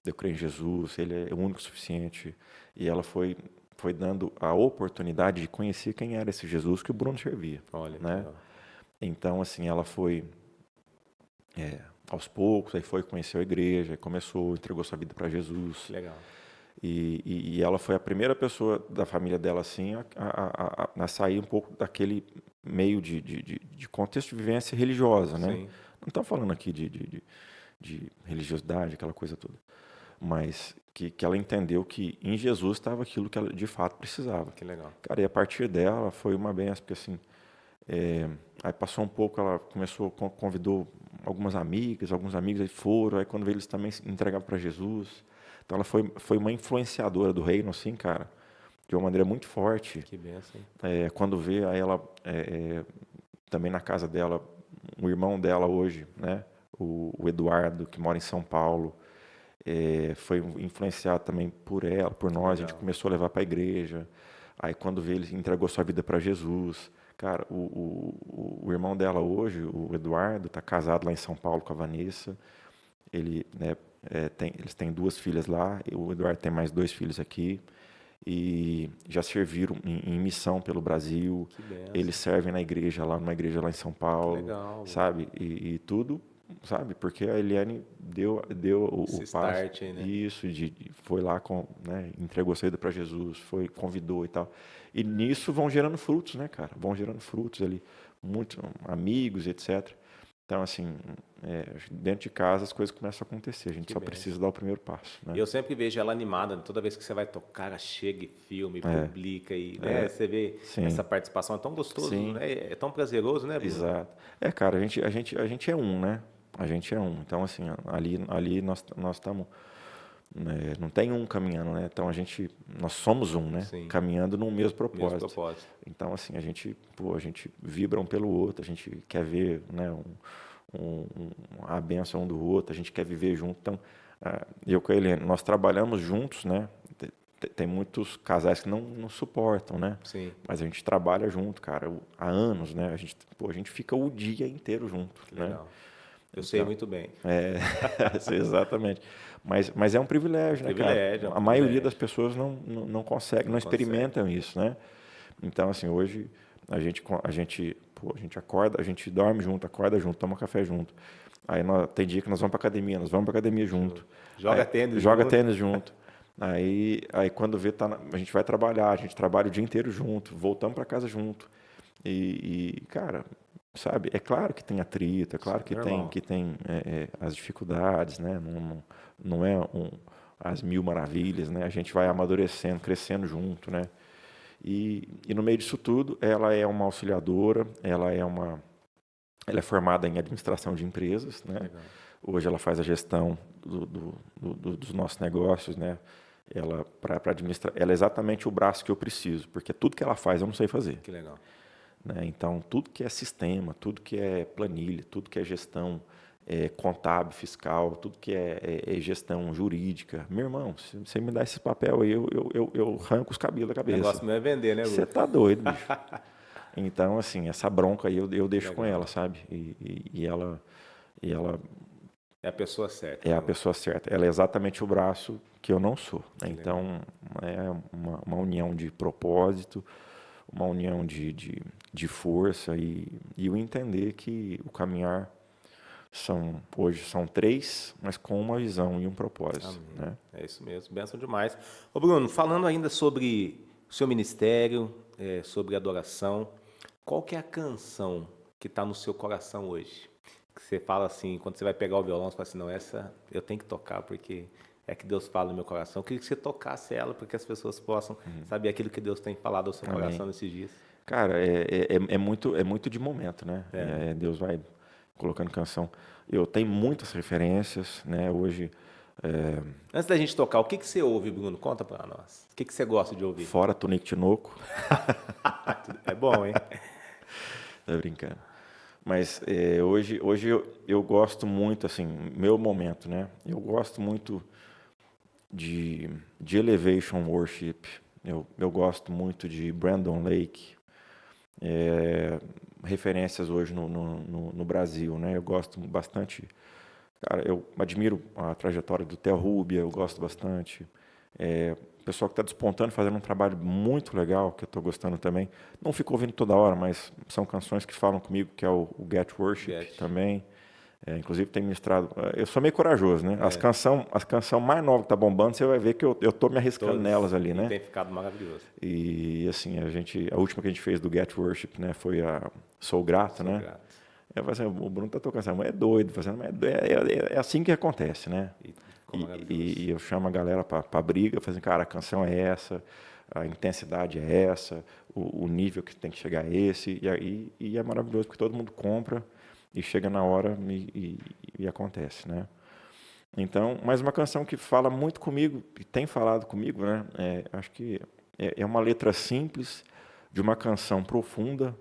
Eu creio em Jesus, Ele é o único suficiente. E ela foi dando a oportunidade de conhecer quem era esse Jesus que o Bruno servia, Olha, que né? legal. Então, assim, ela foi aos poucos, aí foi, conheceu a igreja, aí começou, entregou sua vida para Jesus. Que legal. E ela foi a primeira pessoa da família dela, assim, a sair um pouco daquele meio de contexto de vivência religiosa, né? Sim, Não estamos falando aqui de religiosidade, aquela coisa toda, mas que ela entendeu que em Jesus estava aquilo que ela de fato precisava. que legal. Cara, e a partir dela foi uma benção, porque assim, aí passou um pouco, ela começou, convidou algumas amigas, alguns amigos aí foram, aí quando veio eles também se entregavam para Jesus. Então ela foi uma influenciadora do reino, assim, cara, de uma maneira muito forte. Que benção, hein? Quando vê, aí ela, também na casa dela, o irmão dela hoje, né, o Eduardo, que mora em São Paulo, foi influenciado também por ela, por Que nós, a gente legal. começou a levar para a igreja. Aí quando vê, ele entregou sua vida para Jesus. Cara, o irmão dela hoje, o Eduardo, está casado lá em São Paulo com a Vanessa. Ele, né, eles têm 2 filhas lá, e o Eduardo tem mais 2 filhos aqui. E já serviram em missão pelo Brasil. Que benção. Eles servem na igreja lá, numa igreja lá em São Que Paulo, legal. sabe? E tudo, sabe? Porque a Eliane deu Esse o passo. start aí, né? Isso, foi lá, né, entregou a saída para Jesus, convidou e tal. E nisso vão gerando frutos, né, cara? Vão gerando frutos ali, muitos amigos, etc. Então, assim, dentro de casa as coisas começam a acontecer. A gente Que só benção. precisa dar o primeiro passo, né? Eu sempre vejo ela animada, né? Toda vez que você vai tocar, ela chega e filme, publica e, né? Você vê Sim. essa participação, é tão gostoso, Sim. né? É tão prazeroso, né, Bruno? Exato. Cara, a gente é um, né? A gente é um. Então, assim, ali nós estamos. Não tem um caminhando, né? Então nós somos um, né? Sim. Caminhando no mesmo Mesmo propósito. propósito. Então, assim, a gente vibra um pelo outro, a gente quer ver, né, a bênção um do outro, a gente quer viver junto. Então, eu com a Helene, nós trabalhamos juntos, né? Tem muitos casais que não suportam, né? Sim. Mas a gente trabalha junto, cara, há anos, né? A gente fica o dia inteiro junto, Que né? legal. Eu sei muito bem. Exatamente. Mas é um privilégio, né, cara? Privilégio, é um A maioria privilégio. das pessoas não consegue, não experimentam isso, né? Então, assim, hoje a gente acorda, a gente dorme junto, acorda junto, toma café junto. Aí tem dia que nós vamos para academia, nós vamos para academia junto. Joga Aí, tênis joga junto. tênis junto. Aí quando vê, a gente vai trabalhar, a gente trabalha o dia inteiro junto, voltamos para casa junto. Cara, sabe, é claro que tem atrito, é claro que normal. tem as dificuldades, né? Não é as mil maravilhas, né? A gente vai amadurecendo, crescendo junto, né? E no meio disso tudo, ela é uma auxiliadora, ela é formada em administração de empresas, né? Legal. Hoje ela faz a gestão dos nossos negócios, né? Ela para administrar, ela é exatamente o braço que eu preciso, porque tudo que ela faz eu não sei fazer. Que legal. Né? Então, tudo que é sistema, tudo que é planilha, tudo que é gestão contábil, fiscal, tudo que é gestão jurídica. Meu irmão, se você me dá esse papel aí, eu arranco os cabelos da O cabeça. negócio não é vender, né, Você Bruno? tá doido, bicho. Então, assim, essa bronca aí eu deixo com Legal. ela, sabe? E ela É a pessoa certa. é a né? pessoa certa. Ela é exatamente o braço que eu não sou. Né? Então, é uma união de propósito, uma união de força e o entender que o caminhar hoje são 3, mas com uma visão e um propósito. Né? É isso mesmo, benção demais. Ô Bruno, falando ainda sobre o seu ministério, sobre adoração, qual que é a canção que está no seu coração hoje? Que você fala assim, quando você vai pegar o violão, você fala assim, não, essa eu tenho que tocar porque é que Deus fala no meu coração. Eu queria que você tocasse ela para que as pessoas possam saber aquilo que Deus tem falado ao seu Amém. coração nesses dias. Cara, é muito de momento, né? Deus vai colocando canção. Eu tenho muitas referências, né? Hoje, Antes da gente tocar, o que você ouve, Bruno? Conta para nós. O que você gosta de ouvir? fora Tonico Tinoco, É bom, hein? tá brincando. Mas hoje eu gosto muito, assim, meu momento, né? Eu gosto muito de Elevation Worship. Eu gosto muito de Brandon Lake. referências hoje no Brasil, né? Eu gosto bastante, cara, eu admiro a trajetória do Theo Rubia, eu gosto bastante. O pessoal que está despontando, fazendo um trabalho muito legal, que eu estou gostando também. Não fico ouvindo toda hora, mas são canções que falam comigo, que é o Get Worship também. Inclusive tem ministrado. Eu sou meio corajoso, né? As canção mais novas que tá bombando, você vai ver que eu tô me arriscando nelas ali, né? Tem ficado maravilhoso. E assim, a última que a gente fez do Get Worship, né, foi a Sou Grato, né? Grato. Eu falei assim, o Bruno tá tocando essa, mas é doido, fazendo, mas é assim que acontece, né? E eu chamo a galera pra briga, fazendo, cara, a canção é essa, a intensidade é essa, o nível que tem que chegar é esse, e é maravilhoso porque todo mundo compra e chega na hora e acontece, né? Então, mais uma canção que fala muito comigo, e tem falado comigo, né? Acho que é uma letra simples, de uma canção profunda,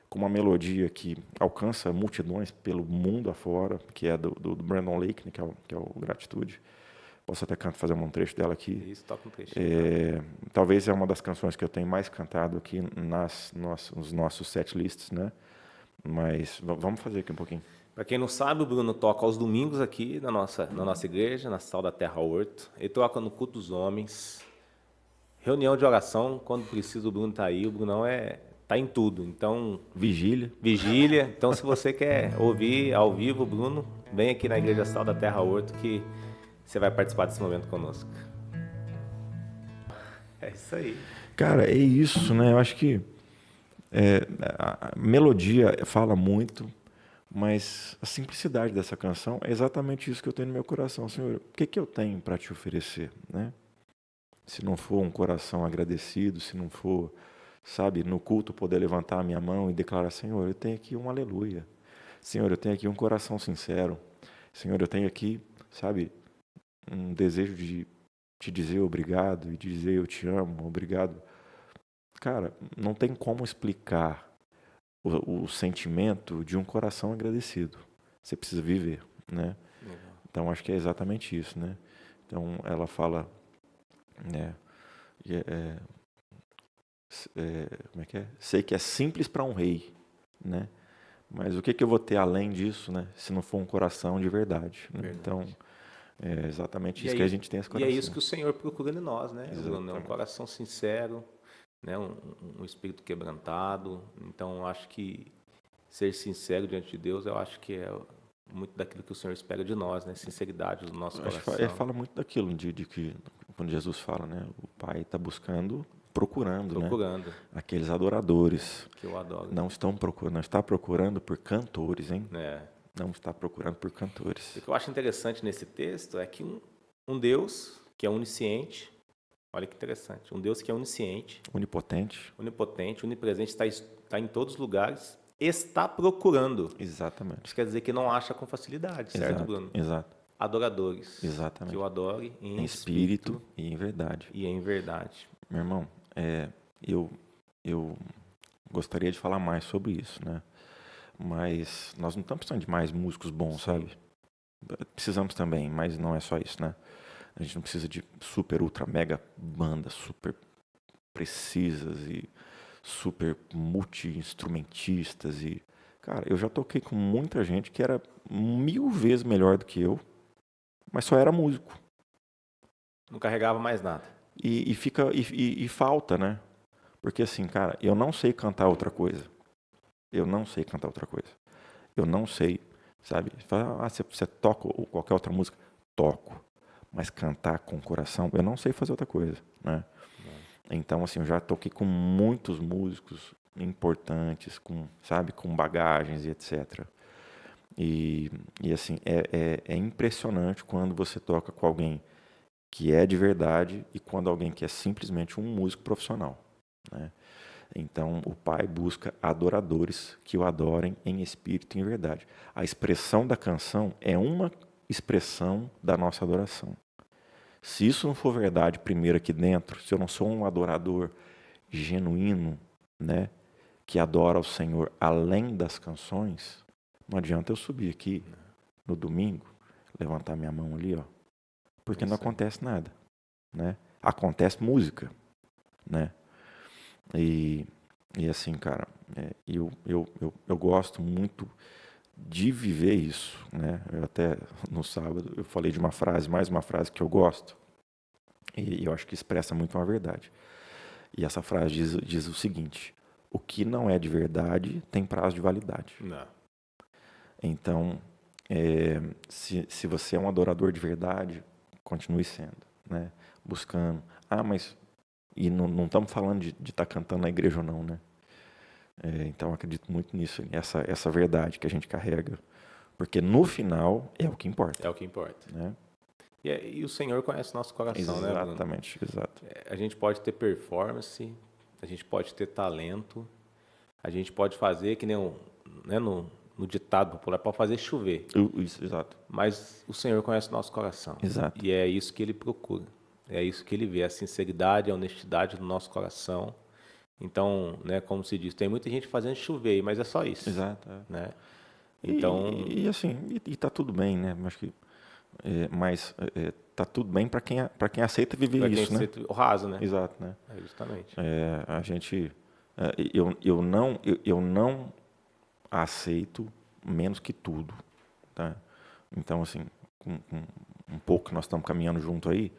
com uma melodia que alcança multidões pelo mundo afora, que é do Brandon Lake, né? que é o Gratitude. Posso até fazer um trecho dela aqui. Isso, toca um trecho. Talvez é uma das canções que eu tenho mais cantado aqui nos nossos set lists, né? Mas vamos fazer aqui um pouquinho. Para quem não sabe, o Bruno toca aos domingos aqui na nossa igreja, na Sal da Terra Horto. Ele toca no culto dos homens. Reunião de oração, quando precisa o Bruno tá aí. O Brunão tá em tudo. Então, Vigília. Então, se você quer ouvir ao vivo o Bruno, vem aqui na Igreja Sal da Terra Horto que você vai participar desse momento conosco. É isso aí. Cara, é isso, né? Eu acho que a melodia fala muito, mas a simplicidade dessa canção é exatamente isso que eu tenho no meu coração. Senhor, o que eu tenho para te oferecer, né? Se não for um coração agradecido, se não for, sabe, no culto poder levantar a minha mão e declarar, Senhor, eu tenho aqui um aleluia. Senhor, eu tenho aqui um coração sincero. Senhor, eu tenho aqui, sabe, um desejo de te dizer obrigado e dizer eu te amo, obrigado. Cara, não tem como explicar o sentimento de um coração agradecido. Você precisa viver, né? Então, acho que é exatamente isso, né? Então, ela fala, né? Como é que é? Sei que é simples para um rei, né? Mas o que eu vou ter além disso, né? Se não for um coração de verdade, né? Então, é exatamente isso que a gente tem esse coração. E é isso que o Senhor procura em nós, né, Bruno? É um coração sincero, né? Um espírito quebrantado. Então, acho que ser sincero diante de Deus, eu acho que é muito daquilo que o Senhor espera de nós, né? Sinceridade do nosso coração. Fala muito daquilo de que quando Jesus fala, né? O Pai está procurando, né? Aqueles adoradores. Que eu adoro. Não está procurando por cantores, hein? Não está procurando por cantores. O que eu acho interessante nesse texto é que um Deus que é onisciente, olha que interessante, um Deus que é onisciente, onipotente, onipresente, está em todos os lugares, está procurando. Exatamente. Isso quer dizer que não acha com facilidade, certo, Bruno? Exato. Adoradores. Exatamente. Que o adore em espírito e em verdade. Meu irmão, eu gostaria de falar mais sobre isso, né? Mas nós não estamos precisando de mais músicos bons, sabe? Precisamos também, mas não é só isso, né? A gente não precisa de super, ultra, mega bandas super precisas e super multi-instrumentistas. Cara, eu já toquei com muita gente que era 1000 vezes melhor do que eu, mas só era músico. Não carregava mais nada. E falta, né? Porque assim, cara, eu não sei cantar outra coisa. Eu não sei, sabe? Você toca qualquer outra música? Toco. Mas cantar com o coração, eu não sei fazer outra coisa, né? Então, assim, eu já toquei com muitos músicos importantes, com bagagens e etc. E assim, é impressionante quando você toca com alguém que é de verdade e quando alguém que é simplesmente um músico profissional, né? Então, o Pai busca adoradores que o adorem em espírito e em verdade. A expressão da canção é uma expressão da nossa adoração. Se isso não for verdade primeiro aqui dentro, se eu não sou um adorador genuíno, né, que adora o Senhor além das canções, não adianta eu subir aqui no domingo, levantar minha mão ali, ó, porque não acontece nada, né? Acontece música, né? E E assim, cara, eu gosto muito de viver isso, né? Eu até no sábado eu falei de uma frase, mais uma frase que eu gosto, e eu acho que expressa muito uma verdade. E essa frase diz o seguinte: o que não é de verdade tem prazo de validade. Não. Então, se você é um adorador de verdade, continue sendo, né? Buscando. Mas e não estamos falando de estar cantando na igreja ou não, né? Então, eu acredito muito nisso, essa verdade que a gente carrega. Porque no final é o que importa. É o que importa. Né? E o Senhor conhece nosso coração, né, Bruno? Exatamente, exato. A gente pode ter performance, a gente pode ter talento, a gente pode fazer que nem no ditado popular, pode fazer chover. Isso, exato. Mas o Senhor conhece nosso coração. Exato. E é isso que Ele procura. É isso que Ele vê, a sinceridade, a honestidade do nosso coração. Então, né, como se diz, tem muita gente fazendo chover, mas é só isso. Exato. Né? Então, e assim, tá tudo bem, né? Acho que, mas tá tudo bem para quem aceita viver para isso, quem né? o raso, né? Exato, né? Justamente. A gente, eu não aceito menos que tudo, tá? Então, assim, com um pouco que nós estamos caminhando junto aí,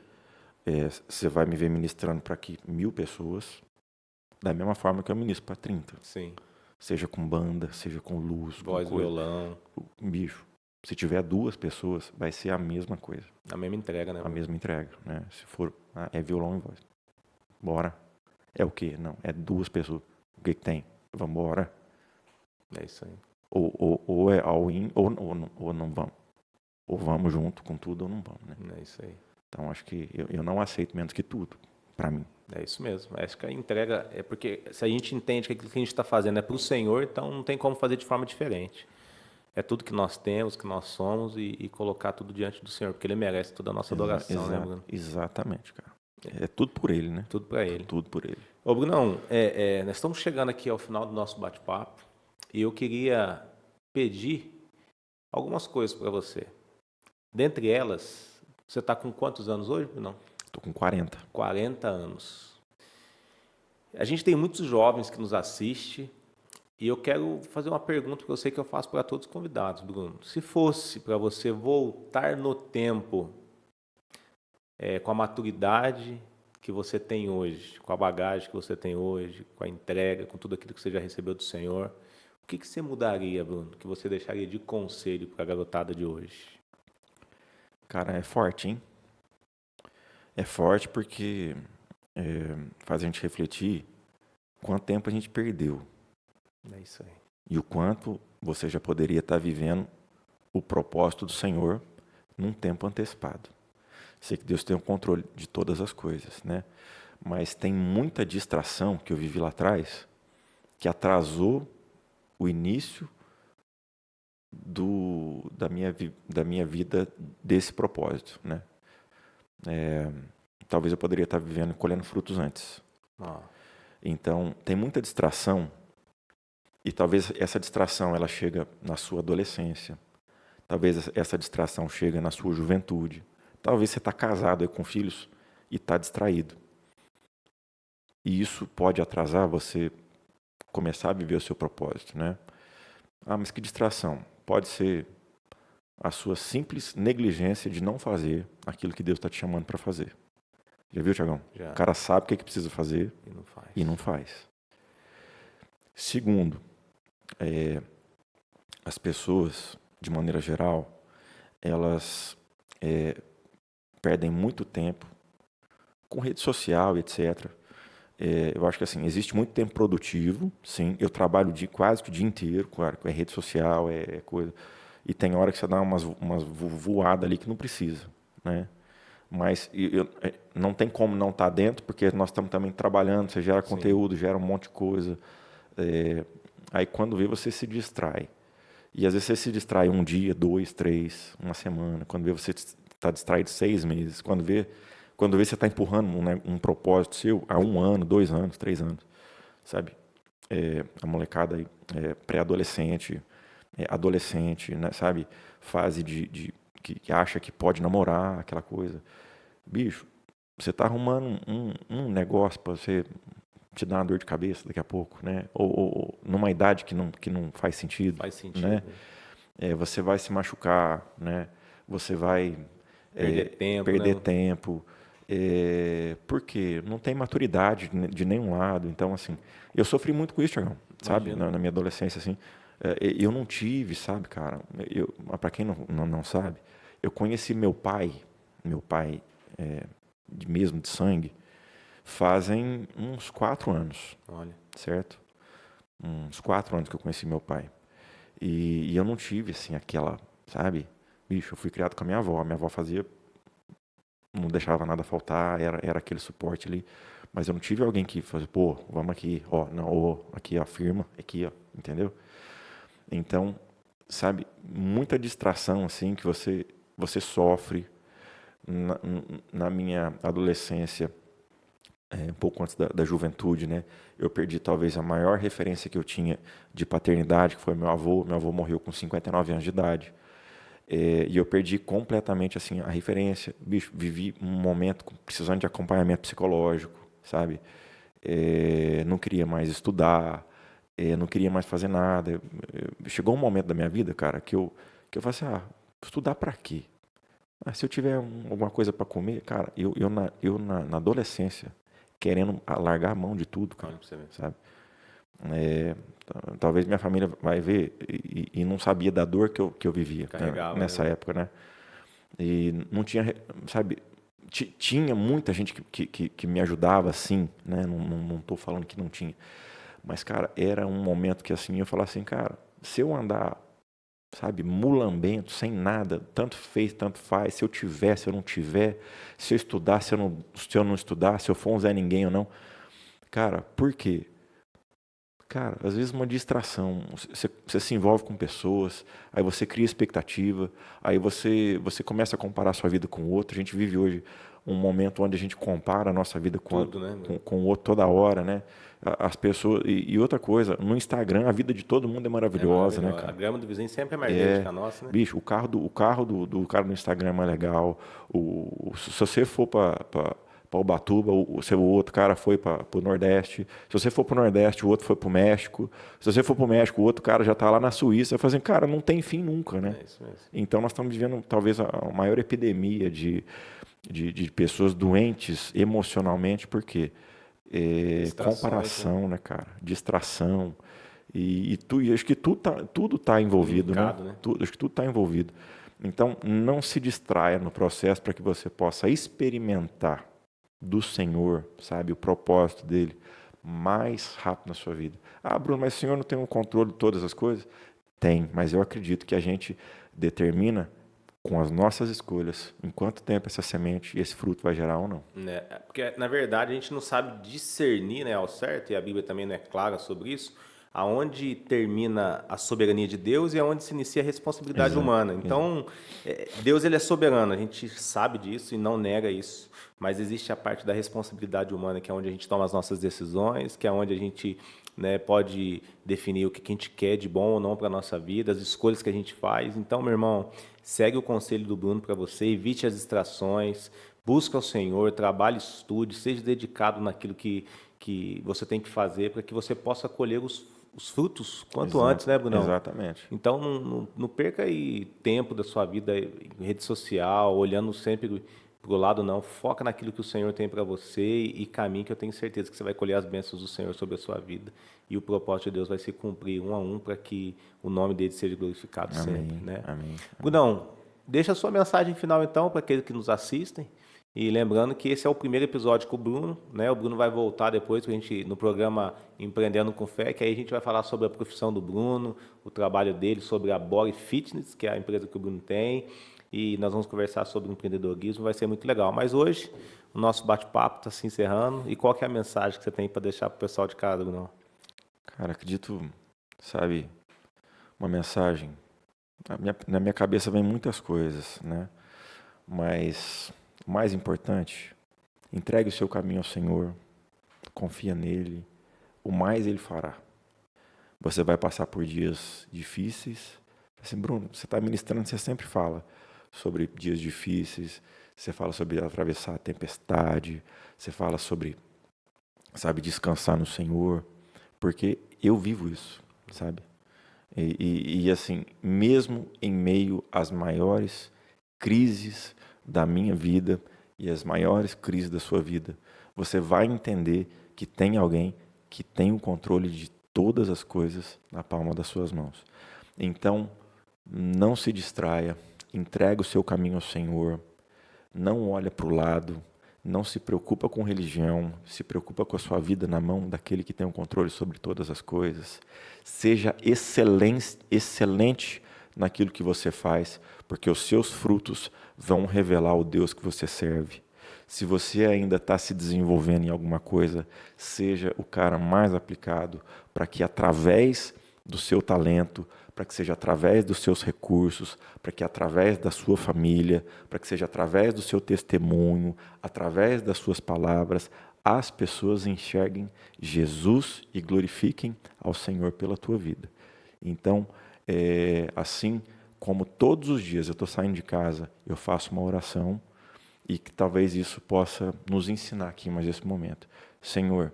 você vai me ver ministrando para aqui 1000 pessoas, da mesma forma que eu ministro para 30. Sim. Seja com banda, seja com luz, voz, com coisa. violão. Bicho, se tiver 2 pessoas, vai ser a mesma coisa. A mesma entrega, né? A mesma entrega, né? Se for, é violão e voz. Bora. É o quê? Não, é 2 pessoas. O que tem? Vambora. É isso aí. Ou é all-in, ou não vamos. Ou vamos junto com tudo, ou não vamos, né? É isso aí. Então, acho que eu não aceito menos que tudo, para mim. É isso mesmo. Acho que a entrega é porque se a gente entende que aquilo que a gente está fazendo é para o Senhor, então não tem como fazer de forma diferente. É tudo que nós temos, que nós somos e colocar tudo diante do Senhor, porque Ele merece toda a nossa adoração, né, Bruno? Exatamente, cara. É tudo por Ele, né? Tudo para Ele. Tudo por Ele. Ô, Brunão, nós estamos chegando aqui ao final do nosso bate-papo e eu queria pedir algumas coisas para você. Dentre elas, você está com quantos anos hoje, Brunão? Estou com 40. 40 anos. A gente tem muitos jovens que nos assistem e eu quero fazer uma pergunta que eu sei que eu faço para todos os convidados, Bruno. Se fosse para você voltar no tempo com a maturidade que você tem hoje, com a bagagem que você tem hoje, com a entrega, com tudo aquilo que você já recebeu do Senhor, o que você mudaria, Bruno? Que você deixaria de conselho para a garotada de hoje? Cara, é forte, hein? É forte porque faz a gente refletir quanto tempo a gente perdeu. É isso aí. E o quanto você já poderia estar vivendo o propósito do Senhor num tempo antecipado. Sei que Deus tem o controle de todas as coisas, né? Mas tem muita distração que eu vivi lá atrás que atrasou o início da minha vida desse propósito, né? Talvez eu poderia estar vivendo e colhendo frutos antes. Então, tem muita distração e talvez essa distração ela chega na sua adolescência. Talvez essa distração chega na sua juventude. Talvez você está casado aí com filhos e está distraído. E isso pode atrasar você começar a viver o seu propósito, né? Mas que distração? Pode ser a sua simples negligência de não fazer aquilo que Deus está te chamando para fazer. Já viu, Tiagão? Já. O cara sabe o que precisa fazer e não faz. Segundo, as pessoas, de maneira geral, elas perdem muito tempo com rede social, etc. Eu acho que assim, existe muito tempo produtivo, sim. Eu trabalho quase que o dia inteiro com rede social, coisa. E tem hora que você dá umas voadas ali que não precisa, né? Mas não tem como não estar dentro, porque nós estamos também trabalhando, você gera conteúdo, gera um monte de coisa. Aí quando vê, você se distrai. E às vezes você se distrai 1 dia, 2, 3, uma semana. Quando vê, você está distraído 6 meses. Quando vê você está empurrando um propósito seu há 1 ano, 2 anos, 3 anos. Sabe? A molecada aí, pré-adolescente, adolescente, né? Sabe? Fase que acha que pode namorar, aquela coisa. Bicho, você está arrumando um negócio para você te dar uma dor de cabeça daqui a pouco, né? Ou numa idade que não faz sentido. Faz sentido. Né? Você vai se machucar, né? Você vai Perder tempo, perder né? tempo. Porque não tem maturidade de nenhum lado. Então, assim, eu sofri muito com isso, Thiagão, sabe? Na minha adolescência, assim. Eu não tive, sabe, cara? Para quem não sabe, eu conheci meu pai mesmo de sangue, fazem uns 4 anos. Olha. Certo? Uns 4 anos que eu conheci meu pai. E eu não tive, assim, aquela, sabe? Bicho, eu fui criado com a minha avó. Minha avó fazia, não deixava nada faltar, era aquele suporte ali. Mas eu não tive alguém que fazia, pô, vamos aqui, ó, não, ó, aqui, ó, firma, aqui, ó, entendeu? Então, sabe, muita distração, assim, que você sofre na minha adolescência, um pouco antes da juventude, né? Eu perdi talvez a maior referência que eu tinha de paternidade, que foi meu avô. Meu avô morreu com 59 anos de idade. E eu perdi completamente assim a referência. Bicho, vivi um momento precisando de acompanhamento psicológico, sabe? Não queria mais estudar, não queria mais fazer nada. Chegou um momento da minha vida, cara, que eu falei assim, estudar para quê? Se eu tiver alguma coisa para comer, cara, na adolescência, querendo largar a mão de tudo, cara, sabe? Talvez minha família vai ver e não sabia da dor que eu vivia, né, nessa época, né? E não tinha, sabe? Tinha muita gente que me ajudava, sim, né? Não estou falando que não tinha. Mas, cara, era um momento que assim, eu falava assim, cara, se eu andar, sabe, mulambento, sem nada, tanto fez, tanto faz, se eu tiver, se eu não tiver, se eu estudar, se eu não estudar, se eu for um Zé Ninguém ou não. Cara, por quê? Cara, às vezes uma distração, você se envolve com pessoas, aí você cria expectativa, aí você começa a comparar a sua vida com o outro. A gente vive hoje um momento onde a gente compara a nossa vida com o outro toda hora, né? As pessoas, e outra coisa, no Instagram a vida de todo mundo é maravilhosa, né, cara? A grama do vizinho sempre é mais verde que a nossa, né? Bicho, o carro do cara no Instagram é mais legal. Se você for para Ubatuba, o outro cara foi para o Nordeste. Se você for para o Nordeste, o outro foi para o México. Se você for para o México, o outro cara já está lá na Suíça. Fazendo, cara, não tem fim nunca, né? É isso mesmo. Então nós estamos vivendo talvez a maior epidemia de pessoas doentes emocionalmente, porque comparação, né, cara? Distração. E acho que tudo tá envolvido, né? Acho que tudo está envolvido. Então, não se distraia no processo para que você possa experimentar do Senhor, sabe, o propósito dele mais rápido na sua vida. Bruno, mas o Senhor não tem um controle de todas as coisas? Tem, mas eu acredito que a gente determina com as nossas escolhas em quanto tempo essa semente e esse fruto vai gerar ou não. Porque, na verdade, a gente não sabe discernir, né, ao certo, e a Bíblia também não é clara sobre isso, aonde termina a soberania de Deus e aonde se inicia a responsabilidade humana. Então, Deus ele é soberano, a gente sabe disso e não nega isso, mas existe a parte da responsabilidade humana, que é onde a gente toma as nossas decisões, que é onde a gente, né, pode definir o que a gente quer de bom ou não para a nossa vida, as escolhas que a gente faz. Então, meu irmão, segue o conselho do Bruno para você, evite as distrações, busca o Senhor, trabalhe, estude, seja dedicado naquilo que você tem que fazer para que você possa colher os frutos quanto antes, né, Brunão? Exatamente. Então, não perca aí tempo da sua vida em rede social, olhando sempre para o lado, não. Foca naquilo que o Senhor tem para você e caminhe, que eu tenho certeza que você vai colher as bênçãos do Senhor sobre a sua vida. E o propósito de Deus vai se cumprir um a um para que o nome dele seja glorificado sempre, né? Amém. Brunão, deixa a sua mensagem final, então, para aqueles que nos assistem. E lembrando que esse é o primeiro episódio com o Bruno, né? O Bruno vai voltar depois pra gente, no programa Empreendendo com Fé, que aí a gente vai falar sobre a profissão do Bruno, o trabalho dele, sobre a Body Fitness, que é a empresa que o Bruno tem, e nós vamos conversar sobre empreendedorismo, vai ser muito legal. Mas hoje, o nosso bate-papo está se encerrando, e qual que é a mensagem que você tem para deixar para o pessoal de casa, Bruno? Cara, acredito, sabe, uma mensagem, na minha cabeça vem muitas coisas, né? Mas o mais importante, entregue o seu caminho ao Senhor, confia nele, o mais ele fará. Você vai passar por dias difíceis. Assim, Bruno, você está ministrando, você sempre fala sobre dias difíceis, você fala sobre atravessar a tempestade, você fala sobre sabe, descansar no Senhor, porque eu vivo isso, sabe? E assim, mesmo em meio às maiores crises da minha vida e as maiores crises da sua vida, você vai entender que tem alguém que tem o controle de todas as coisas na palma das suas mãos. Então, não se distraia, entrega o seu caminho ao Senhor, não olha para o lado, não se preocupa com religião, se preocupa com a sua vida na mão daquele que tem o controle sobre todas as coisas. Seja excelente naquilo que você faz, porque os seus frutos vão revelar o Deus que você serve. Se você ainda está se desenvolvendo em alguma coisa, seja o cara mais aplicado para que através do seu talento, para que seja através dos seus recursos, para que através da sua família, para que seja através do seu testemunho, através das suas palavras, as pessoas enxerguem Jesus e glorifiquem ao Senhor pela tua vida. Então, assim como todos os dias eu estou saindo de casa, eu faço uma oração e que talvez isso possa nos ensinar aqui mais esse momento. Senhor,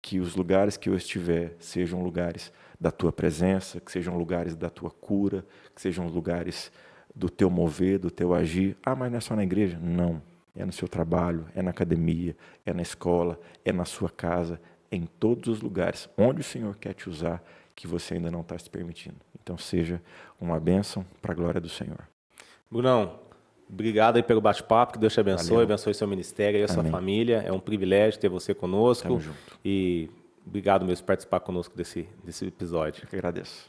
que os lugares que eu estiver sejam lugares da tua presença, que sejam lugares da tua cura, que sejam lugares do teu mover, do teu agir. Ah, mas não é só na igreja? Não. É no seu trabalho, é na academia, é na escola, é na sua casa, em todos os lugares onde o Senhor quer te usar, que você ainda não está se permitindo. Então seja uma bênção para a glória do Senhor. Brunão, obrigado aí pelo bate-papo, que Deus te abençoe, Valeu. abençoe seu ministério e a sua Amém. família. É um privilégio ter você conosco. Tamo junto. E obrigado mesmo por participar conosco desse episódio. Eu que agradeço.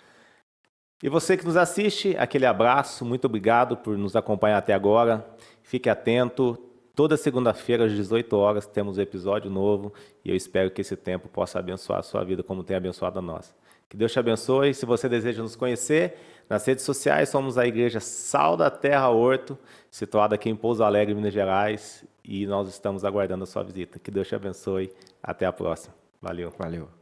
E você que nos assiste, aquele abraço, muito obrigado por nos acompanhar até agora. Fique atento, toda segunda-feira às 18 horas temos um episódio novo e eu espero que esse tempo possa abençoar a sua vida como tem abençoado a nossa. Que Deus te abençoe. Se você deseja nos conhecer, nas redes sociais somos a Igreja Sal da Terra Horto, situada aqui em Pouso Alegre, Minas Gerais, e nós estamos aguardando a sua visita. Que Deus te abençoe. Até a próxima. Valeu. Valeu.